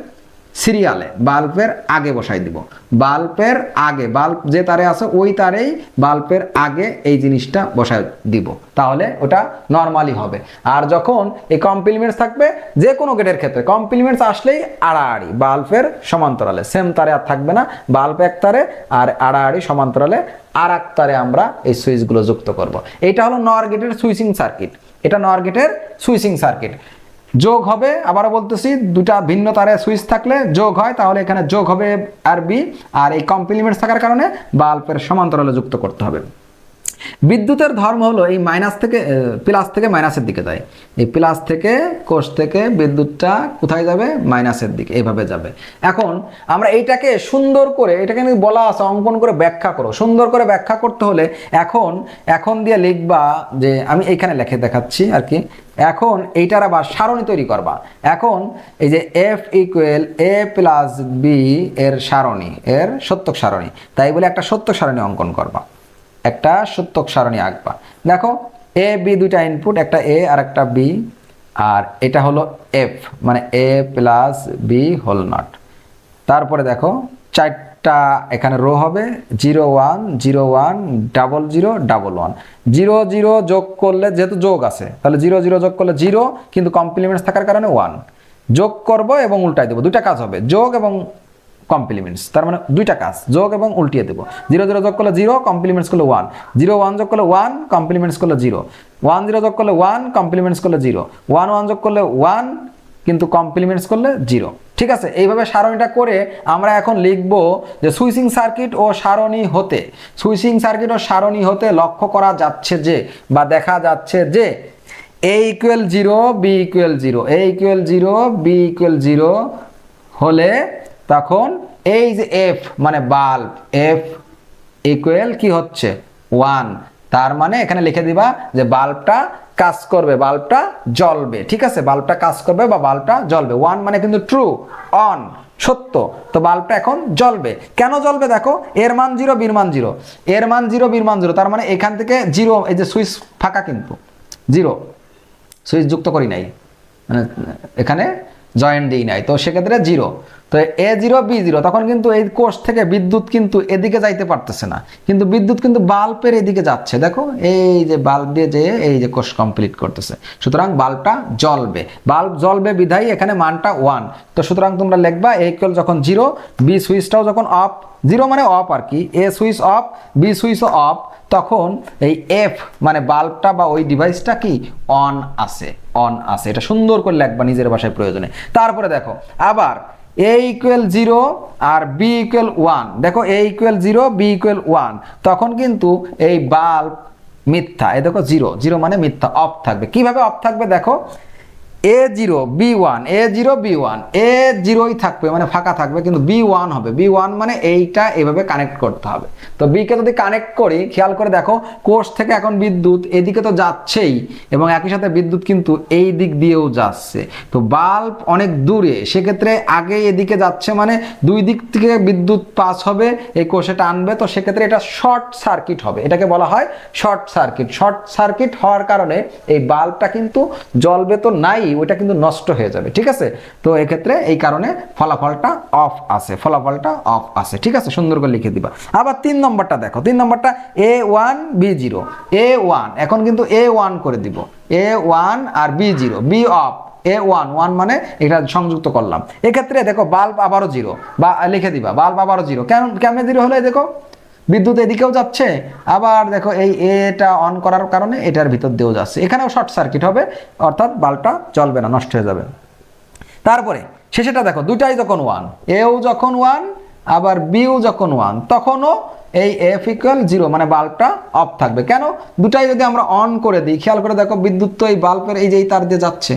সিরিয়ালে বাল্বের আগে বসাই দিব, বাল্বের আগে, বাল্ব যে তারে আছে ওই তারেই বাল্বের আগে এই জিনিসটা বসাই দিব, তাহলে ওটা নরমালি হবে। আর যখন এই কমপ্লিমেন্টস থাকবে যে কোনো গেটের ক্ষেত্রে, কমপ্লিমেন্টস আসলেই আড়াআড়ি বাল্বের সমান্তরালে, সেম তারে আর থাকবে না, বাল্ব এক তারে আর আড়াআড়ি সমান্তরালে আর এক তারে আমরা এই সুইচগুলো যুক্ত করব। এটা হলো নর গেটের সুইচিং সার্কিট, এটা নর গেটের সুইচিং সার্কিট। যোগ হবে, আবারও বলতেছি, দুটা ভিন্ন তারে সুইচ থাকলে যোগ হয়, তাহলে এখানে যোগ হবে আর বি, আর এই কমপ্লিমেন্টস থাকার কারণে বাল্বের সমান্তরালে যুক্ত করতে হবে। বিদ্যুতের ধর্ম হলো এই মাইনাস থেকে প্লাস থেকে মাইনাসের দিকে যায়, এই প্লাস থেকে কোষ থেকে বিদ্যুৎটা কোথায় যাবে, মাইনাসের দিকে, এইভাবে যাবে। এখন আমরা এইটাকে সুন্দর করে, এটাকে বলা আছে অঙ্কন করে ব্যাখ্যা করো, সুন্দর করে ব্যাখ্যা করতে হলে এখন দিয়ে লিখবা যে, আমি এইখানে লিখে দেখাচ্ছি আর কি। এখন এইটার আবার সারণী তৈরি করবা। এখন এই যে F equal A plus B এর সারণী, এর সত্যক সারণী, তাই বলে একটা সত্যক সারণী অঙ্কন করবা, একটা সত্যক সারণী আঁকবা। দেখো এ বি দুইটা ইনপুট, একটা এ আর একটা বি, আর এটা হলো এফ মানে এ প্লাস বি হোল নট। তারপরে দেখো চারটা এখানে রো হবে, 0 1 0 1 ডাবল 0 ডাবল 1, 0 0 যোগ করলে, যেহেতু যোগ আছে তাহলে 0 0 যোগ করলে 0, কিন্তু কমপ্লিমেন্টস থাকার কারণে 1 যোগ করব এবং উল্টাই দেবো, দুইটা কাজ হবে, যোগ এবং কমপ্লিমেন্টস, তার মানে দুইটা কাজ, যোগ এবং উল্টিয়ে দেবো। 0 0 যোগ করলে 0, কমপ্লিমেন্টস করলে 1, 0 1 যোগ করলে 1, কমপ্লিমেন্টস করলে 0, 1 0 যোগ করলে 1, কমপ্লিমেন্টস করলে 0, 1 1 যোগ করলে 1, কিন্তু কমপ্লিমেন্টস করলে 0। ঠিক আছে, এইভাবে সারণীটা করে আমরা এখন লিখব যে সুইচিং সার্কিট ও সারণী হতে, সুইচিং সার্কিট ও সারণী হতে লক্ষ্য করা যাচ্ছে যে, বা দেখা যাচ্ছে যে a equal 0 b equal 0, a equal 0 b equal 0 হলে তখন এই যে এফ মানে বাল্ব, এফ ইকুয়াল কি হচ্ছে 1, তার মানে এখানে লিখে দিবা যে বাল্বটা কাজ করবে, বাল্বটা জ্বলবে। ঠিক আছে, বাল্বটা কাজ করবে বা বাল্বটা জ্বলবে, 1 মানে কিন্তু ট্রু, অন সত্য, তো বাল্বটা এখন জ্বলবে। কেন জ্বলবে দেখো, এর মান 0 বির মান 0, এর মান 0 বির মান 0, তার মানে এখান থেকে 0, এই যে সুইচ ফাঁকা কিন্তু 0, সুইচ যুক্ত করি নাই, মানে এখানে জয়েন্ট দিই নাই, তো সেক্ষেত্রে 0, তো এ 0 বি 0, তখন কিন্তু এই কোষ থেকে বিদ্যুৎ কিন্তু এদিকে যাইতে পারতেছে না, কিন্তু বিদ্যুৎ কিন্তু বাল্বের এদিকে যাচ্ছে। দেখো এই যে বাল্ব দিয়ে যে এই যে কোষ কমপ্লিট করতেছে, সুতরাং বাল্বটা জ্বলবে, বাল্ব জ্বলবে বিধায় এখানে মানটা 1। তো সুতরাং তোমরা লিখবা এ ইকুয়াল যখন 0, বি সুইচটাও যখন অফ, 0 মানে অফ আর কি, এ সুইচ অফ বি সুইচও অফ, তখন এই এফ মানে বাল্বটা বা ওই ডিভাইসটা কি অন আছে, অন আছে। এটা সুন্দর করে লিখবা নিজের ভাষায় প্রয়োজনে। তারপরে দেখো আবার a ইকুয়াল 0 আর b ইকুয়াল 1, দেখো a ইকুয়াল 0 b ইকুয়াল 1, তখন কিন্তু এই বাল্ব মিথ্যা, এই দেখো 0 0 মানে মিথ্যা, অফ থাকবে। কিভাবে অফ থাকবে দেখো, a0 b1, a0 b1, a0ই থাকবে মানে ফাঁকা থাকবে, কিন্তু b1 হবে, b1 মানে এইটা এভাবে কানেক্ট করতে হবে। তো b কে যদি কানেক্ট করি, খেয়াল করে দেখো কোষ থেকে এখন বিদ্যুৎ এদিকে তো যাচ্ছেই, এবং একই সাথে বিদ্যুৎ কিন্তু এই দিক দিয়েও যাচ্ছে, তো বাল্ব অনেক দূরে, সেক্ষেত্রে আগে এদিকে যাচ্ছে মানে দুই দিক থেকে বিদ্যুৎ পাস হবে, এই কোষে টানবে, তো সেক্ষেত্রে এটা শর্ট সার্কিট হবে, এটাকে বলা হয় শর্ট সার্কিট। শর্ট সার্কিট হওয়ার কারণে এই বাল্বটা কিন্তু জ্বলবে তো নাই, ওইটা কিন্তু নষ্ট হয়ে যাবে। ঠিক আছে, তো এক্ষেত্রে এই কারণে ফলাফলটা অফ আছে, ফলাফলটা অফ আছে। ঠিক আছে, সুন্দর করে লিখে দিবা। আবার 3 নম্বরটা দেখো, 3 নম্বরটা a1 b0, a1 এখন কিন্তু a1 করে দিব, a1 R b0, b of, a1 1 মানে এটা সংযুক্ত করলাম। এক্ষেত্রে দেখো বাল্ব আবারও 0, বা লিখে দিবা বাল্ব আবারও 0, কেমন 0 হলো, দেখো বিদ্যুৎ এদিকেও যাচ্ছে, আবার দেখো এই এটা অন করার কারণে এটার ভিতর দিয়েও যাচ্ছে, এখানেও শর্ট সার্কিট হবে, অর্থাৎ বাল্বটা জ্বলবে না, নষ্ট হয়ে যাবে। তারপরে শেষেটা দেখো, দুটাই যখন 1, এও যখন 1 আবার বিও যখন 1, তখনও এই এফ ইকুয়াল 0, মানে বাল্বটা অফ থাকবে। কেন? দুটাই যদি আমরা অন করে দিই, খেয়াল করে দেখো বিদ্যুৎ তো এই বাল্বের এই যে এই তার দিয়ে যাচ্ছে,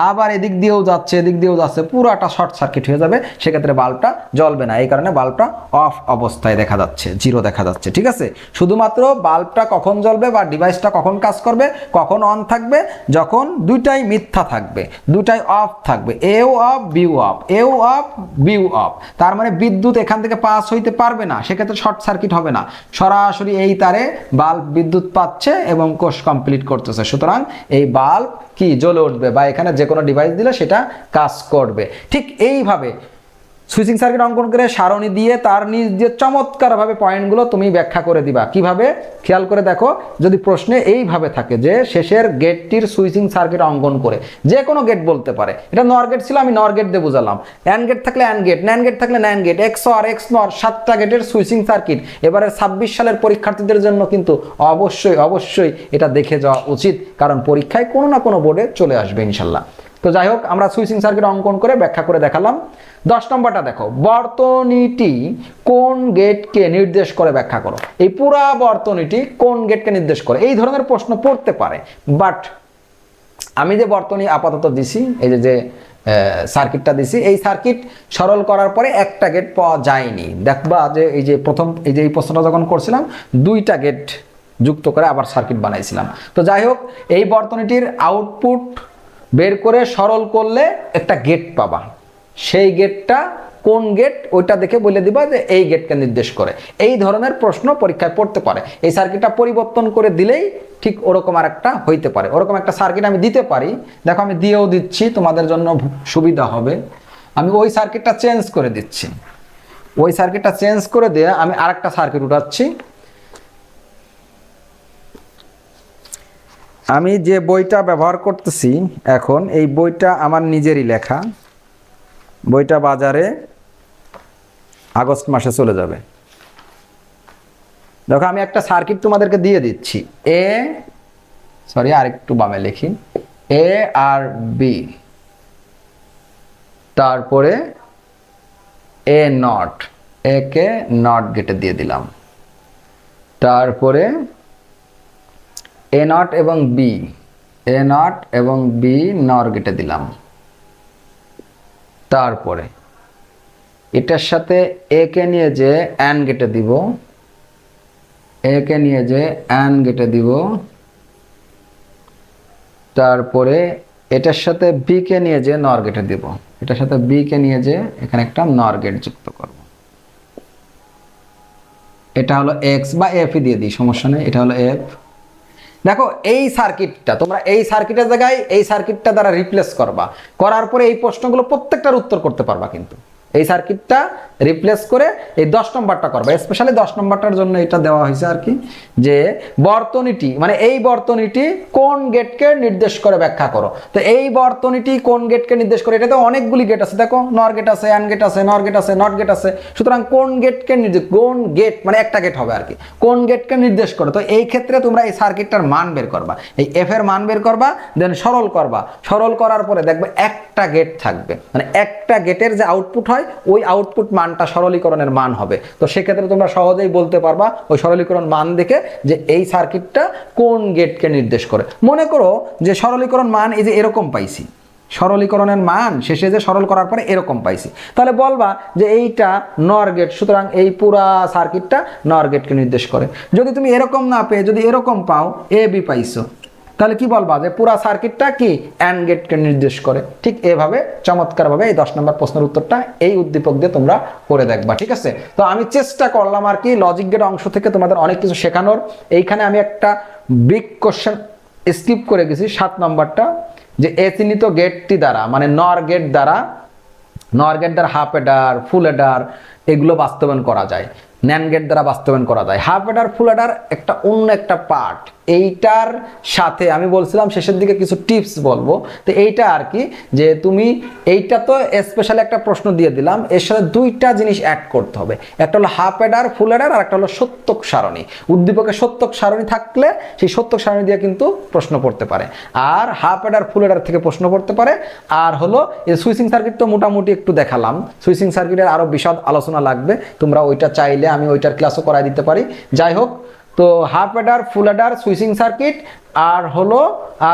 আবার এদিক দিয়েও যাচ্ছে, এদিক দিয়েও যাচ্ছে, পুরাটা শর্ট সার্কিট হয়ে যাবে, সেক্ষেত্রে বাল্বটা জ্বলবে না। এই কারণে বাল্বটা অফ অবস্থায় দেখা যাচ্ছে, 0 দেখা যাচ্ছে। ঠিক আছে, শুধুমাত্র বাল্বটা কখন জ্বলবে বা ডিভাইসটা কখন কাজ করবে, কখন অন থাকবে, যখন দুইটাই মিথ্যা থাকবে, দুইটাই অফ থাকবে, এও অফ বিউ অফ, এও অফ বিউ অফ। তার মানে বিদ্যুৎ এখান থেকে পাস হইতে পারবে না, সেক্ষেত্রে শর্ট সার্কিট হবে না, সরাসরি এই তারে বাল্ব বিদ্যুৎ পাচ্ছে এবং কোর্স কমপ্লিট করতেছে। সুতরাং এই বাল্ব কি জ্বলে উঠবে বা এখানে যে কোনো ডিভাইস দিলে সেটা কাজ করবে। ঠিক এইভাবে সুইচিং সার্কিট অঙ্কন করে সারণী দিয়ে তার নিজ দিয়ে চমৎকারভাবে পয়েন্টগুলো তুমি ব্যাখ্যা করে দিবা। কিভাবে? খেয়াল করে দেখো, যদি প্রশ্নে এইভাবে থাকে যে শেষের গেটটির সুইচিং সার্কিট অঙ্কন করে, যে কোনো গেট বলতে পারে, এটা নর গেট ছিল আমি নর গেট দিয়ে বুঝালাম, অ্যান্ড গেট থাকলে অ্যান্ড গেট, ন্যান্ড গেট থাকলে NAND gate, X OR X NOR, 7টা গেটের সুইচিং সার্কিট। এবারে 26 সালের পরীক্ষার্থীদের জন্য কিন্তু অবশ্যই অবশ্যই এটা দেখে যাওয়া উচিত, কারণ পরীক্ষায় কোনো না কোনো বোর্ডে চলে আসবে ইনশাল্লাহ। তো যাই হোক, আমরা সুইচিং সার্কিট অঙ্কন করে ব্যাখ্যা করে দেখালাম। 10 নম্বরটা দেখো, বর্তনীটি কোন গেটকে নির্দেশ করে ব্যাখ্যা করো। এই পুরা বর্তনীটি কোন গেটকে নির্দেশ করে, এই ধরনের প্রশ্ন পড়তে পারে। বাট আমি যে বর্তনী আপাতত দিছি, এই যে সার্কিটটা দিছি, এই সার্কিট সরল করার পরে একটা গেট পাওয়া যায়নি। দেখবা যে এই যে প্রথম এই যে এই প্রশ্নটা যখন করছিলাম, 2টা গেট যুক্ত করে আবার সার্কিট বানাইছিলাম। তো যাই হোক, এই বর্তনীটির আউটপুট বের করে সরল করলে একটা গেট পাবা, সেই গেটটা কোন গেট ওইটা দেখে বলে দিবা যে এই গেটকে নির্দেশ করে। এই ধরনের প্রশ্ন পরীক্ষায় পড়তে পারে। এই সার্কিটটা পরিবর্তন করে দিলেই ঠিক ওরকম আর একটা হইতে পারে। ওরকম একটা সার্কিট আমি দিতে পারি, দেখো আমি দিয়েও দিচ্ছি, তোমাদের জন্য সুবিধা হবে। আমি ওই সার্কিটটা চেঞ্জ করে দিচ্ছি, ওই সার্কিটটা চেঞ্জ করে দিয়ে আমি আরেকটা সার্কিট উঠাচ্ছি। আমি যে বইটা ব্যবহার করতেছি এখন, এই বইটা আমার নিজেরই লেখা, বইটা বাজারে আগস্ট মাসে চলে যাবে। দেখো আমি একটা সার্কিট তোমাদেরকে দিয়ে দিচ্ছি, আরেকটু বামে লিখি, এ আর বি, তারপরে এ নট, এ কে নট গেটে দিয়ে দিলাম, তারপরে এ নট এবং বি, এ নট এবং বি নর গেটে দিলাম, তারপরে এটার সাথে এ কে নিয়ে যে অ্যান্ড গেটে দিব, এ কে নিয়ে যে অ্যান্ড গেটে দিব, তারপরে এটার সাথে বি কে নিয়ে যে নর গেটে দিব, এটার সাথে বি কে নিয়ে যে এখানে একটা নর গেট যুক্ত করব। এটা হলো এক্স বা এফ দিয়ে দিই, সমস্যা নেই, এটা হলো এফ। দেখো এই সার্কিটটা তোমরা এই সার্কিটের জায়গায় এই সার্কিটটা দ্বারা রিপ্লেস করবা, করার পরে এই প্রশ্নগুলো প্রত্যেকটার উত্তর করতে পারবা। কিন্তু এই সার্কিটটা রিপ্লেস করে এই 10 নম্বরটা করবা, স্পেশালি 10 নম্বরটার জন্য এটা দেওয়া হয়েছে আর কি, যে বর্তনীটি মানে এই বর্তনীটি কোন গেটকে নির্দেশ করে ব্যাখ্যা করো। তো এই বর্তনীটি কোন গেটকে নির্দেশ করে, এটাতে অনেকগুলি গেট আছে, দেখো নর গেট আছে, অ্যান্ড গেট আছে, নর গেট আছে, নট গেট আছে। সুতরাং কোন গেটকে নির্দেশ, কোন গেট মানে একটা গেট হবে আর কি, কোন গেটকে নির্দেশ করে। তো এই ক্ষেত্রে তোমরা এই সার্কিটটার মান বের করবা, এই এফ এর মান বের করবা, দেন সরল করবা, সরল করার পরে দেখবে একটা গেট থাকবে, মানে একটা গেটের যে আউটপুট হয় ওই আউটপুট মানটা সরলীকরণের মান হবে। তো সেক্ষেত্রে তোমরা সহজেই বলতে পারবা ওই সরলীকরণ মান দেখে যে এই সার্কিটটা কোন গেটকে নির্দেশ করে। মনে করো যে সরলীকরণ মান এই যে এরকম পাইছি, সরলীকরণের মান শেষে যে সরল করার পরে এরকম পাইছি, তাহলে বলবা যে এইটা নর গেট, সুতরাং এই পুরা সার্কিটটা নর গেটকে নির্দেশ করে। যদি তুমি এরকম না পেয়ে যদি এরকম পাও, এ বি পাইছো, তাহলে কি বলবা যে পুরা সার্কিটটা কি অ্যান্ড গেটকে নির্দেশ করে। ঠিক এভাবে চমৎকারভাবে এই 10 নম্বর প্রশ্নের উত্তরটা এই উদ্দীপক দিয়ে তোমরা করে দেখবা। ঠিক আছে, তো আমি চেষ্টা করলাম আর কি লজিক গেট অংশ থেকে তোমাদের অনেক কিছু শেখানোর। এইখানে আমি একটা বিগ কোশ্চেন স্কিপ করে গেছি, 7 নম্বরটা, যে এ চিহ্নিত গেটটি দ্বারা মানে নর গেট দ্বারা হাফ এডার, ফুল এডার এগুলো বাস্তবায়ন করা যায়, ন্যান্ড গেট দ্বারা বাস্তবায়ন করা যায়। হাফ এডার, ফুল এডার একটা অন্য একটা পার্ট, এইটার সাথে আমি বলছিলাম শেষের দিকে কিছু টিপস বলবো। তো এইটা আর কি, যে তুমি এইটা তো স্পেশাল একটা প্রশ্ন দিয়ে দিলাম, এর সাথে 2টা জিনিস অ্যাড করতে হবে, একটা হলো হাফ এডার, ফুল এডার, আর একটা হলো সত্যক সারণী। উদ্দীপকে সত্যক সারণী থাকলে সেই সত্যক সারণী দিয়ে কিন্তু প্রশ্ন পড়তে পারে, আর হাফ এডার, ফুল এডার থেকে প্রশ্ন পড়তে পারে। আর হলো এই সুইচিং সার্কিট তো মোটামুটি একটু দেখালাম, সুইচিং সার্কিটের আরো বিশদ আলোচনা পড়াশোনা লাগবে, তোমরা ওইটা চাইলে আমি ওইটার ক্লাসও করাই দিতে পারি। যাই হোক, তো half adder, full adder, switching circuit আর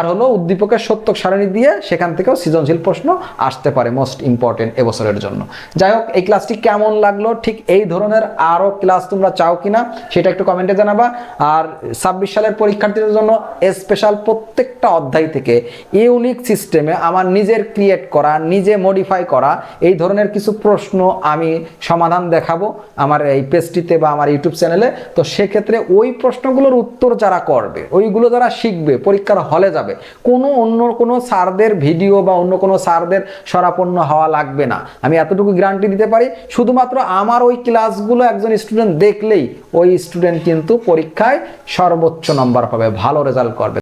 হলো উদ্দীপকের সত্যক সারণী দিয়ে সেখান থেকেও সৃজনশীল প্রশ্ন আসতে পারে, মোস্ট ইম্পর্টেন্ট এবছরের জন্য। যাই হোক, এই ক্লাসটি কেমন লাগলো, ঠিক এই ধরনের আরও ক্লাস তোমরা চাও কিনা সেটা একটু কমেন্টে জানাবা। আর 26 সালের পরীক্ষার্থীদের জন্য স্পেশাল প্রত্যেকটা অধ্যায় থেকে ইউনিক সিস্টেমে আমার নিজের ক্রিয়েট করা, নিজে মডিফাই করা এই ধরনের কিছু প্রশ্ন আমি সমাধান দেখাবো আমার এই পেজটিতে বা আমার ইউটিউব চ্যানেলে। তো সেক্ষেত্রে ওই প্রশ্নগুলোর উত্তর যারা করবে, ওইগুলো যারা শিখবে, পরীক্ষার হলে যাবে, অন্য কোনো স্যারদের ভিডিও বা অন্য কোনো স্যারদের শরাপন্ন হওয়া লাগবে না, আমি এতটুকু গ্যারান্টি দিতে পারি। শুধুমাত্র আমার ওই ক্লাসগুলো একজন স্টুডেন্ট দেখলেই ওই স্টুডেন্ট কিন্তু পরীক্ষায় সর্বোচ্চ নম্বর পাবে, ভালো রেজাল্ট করবে।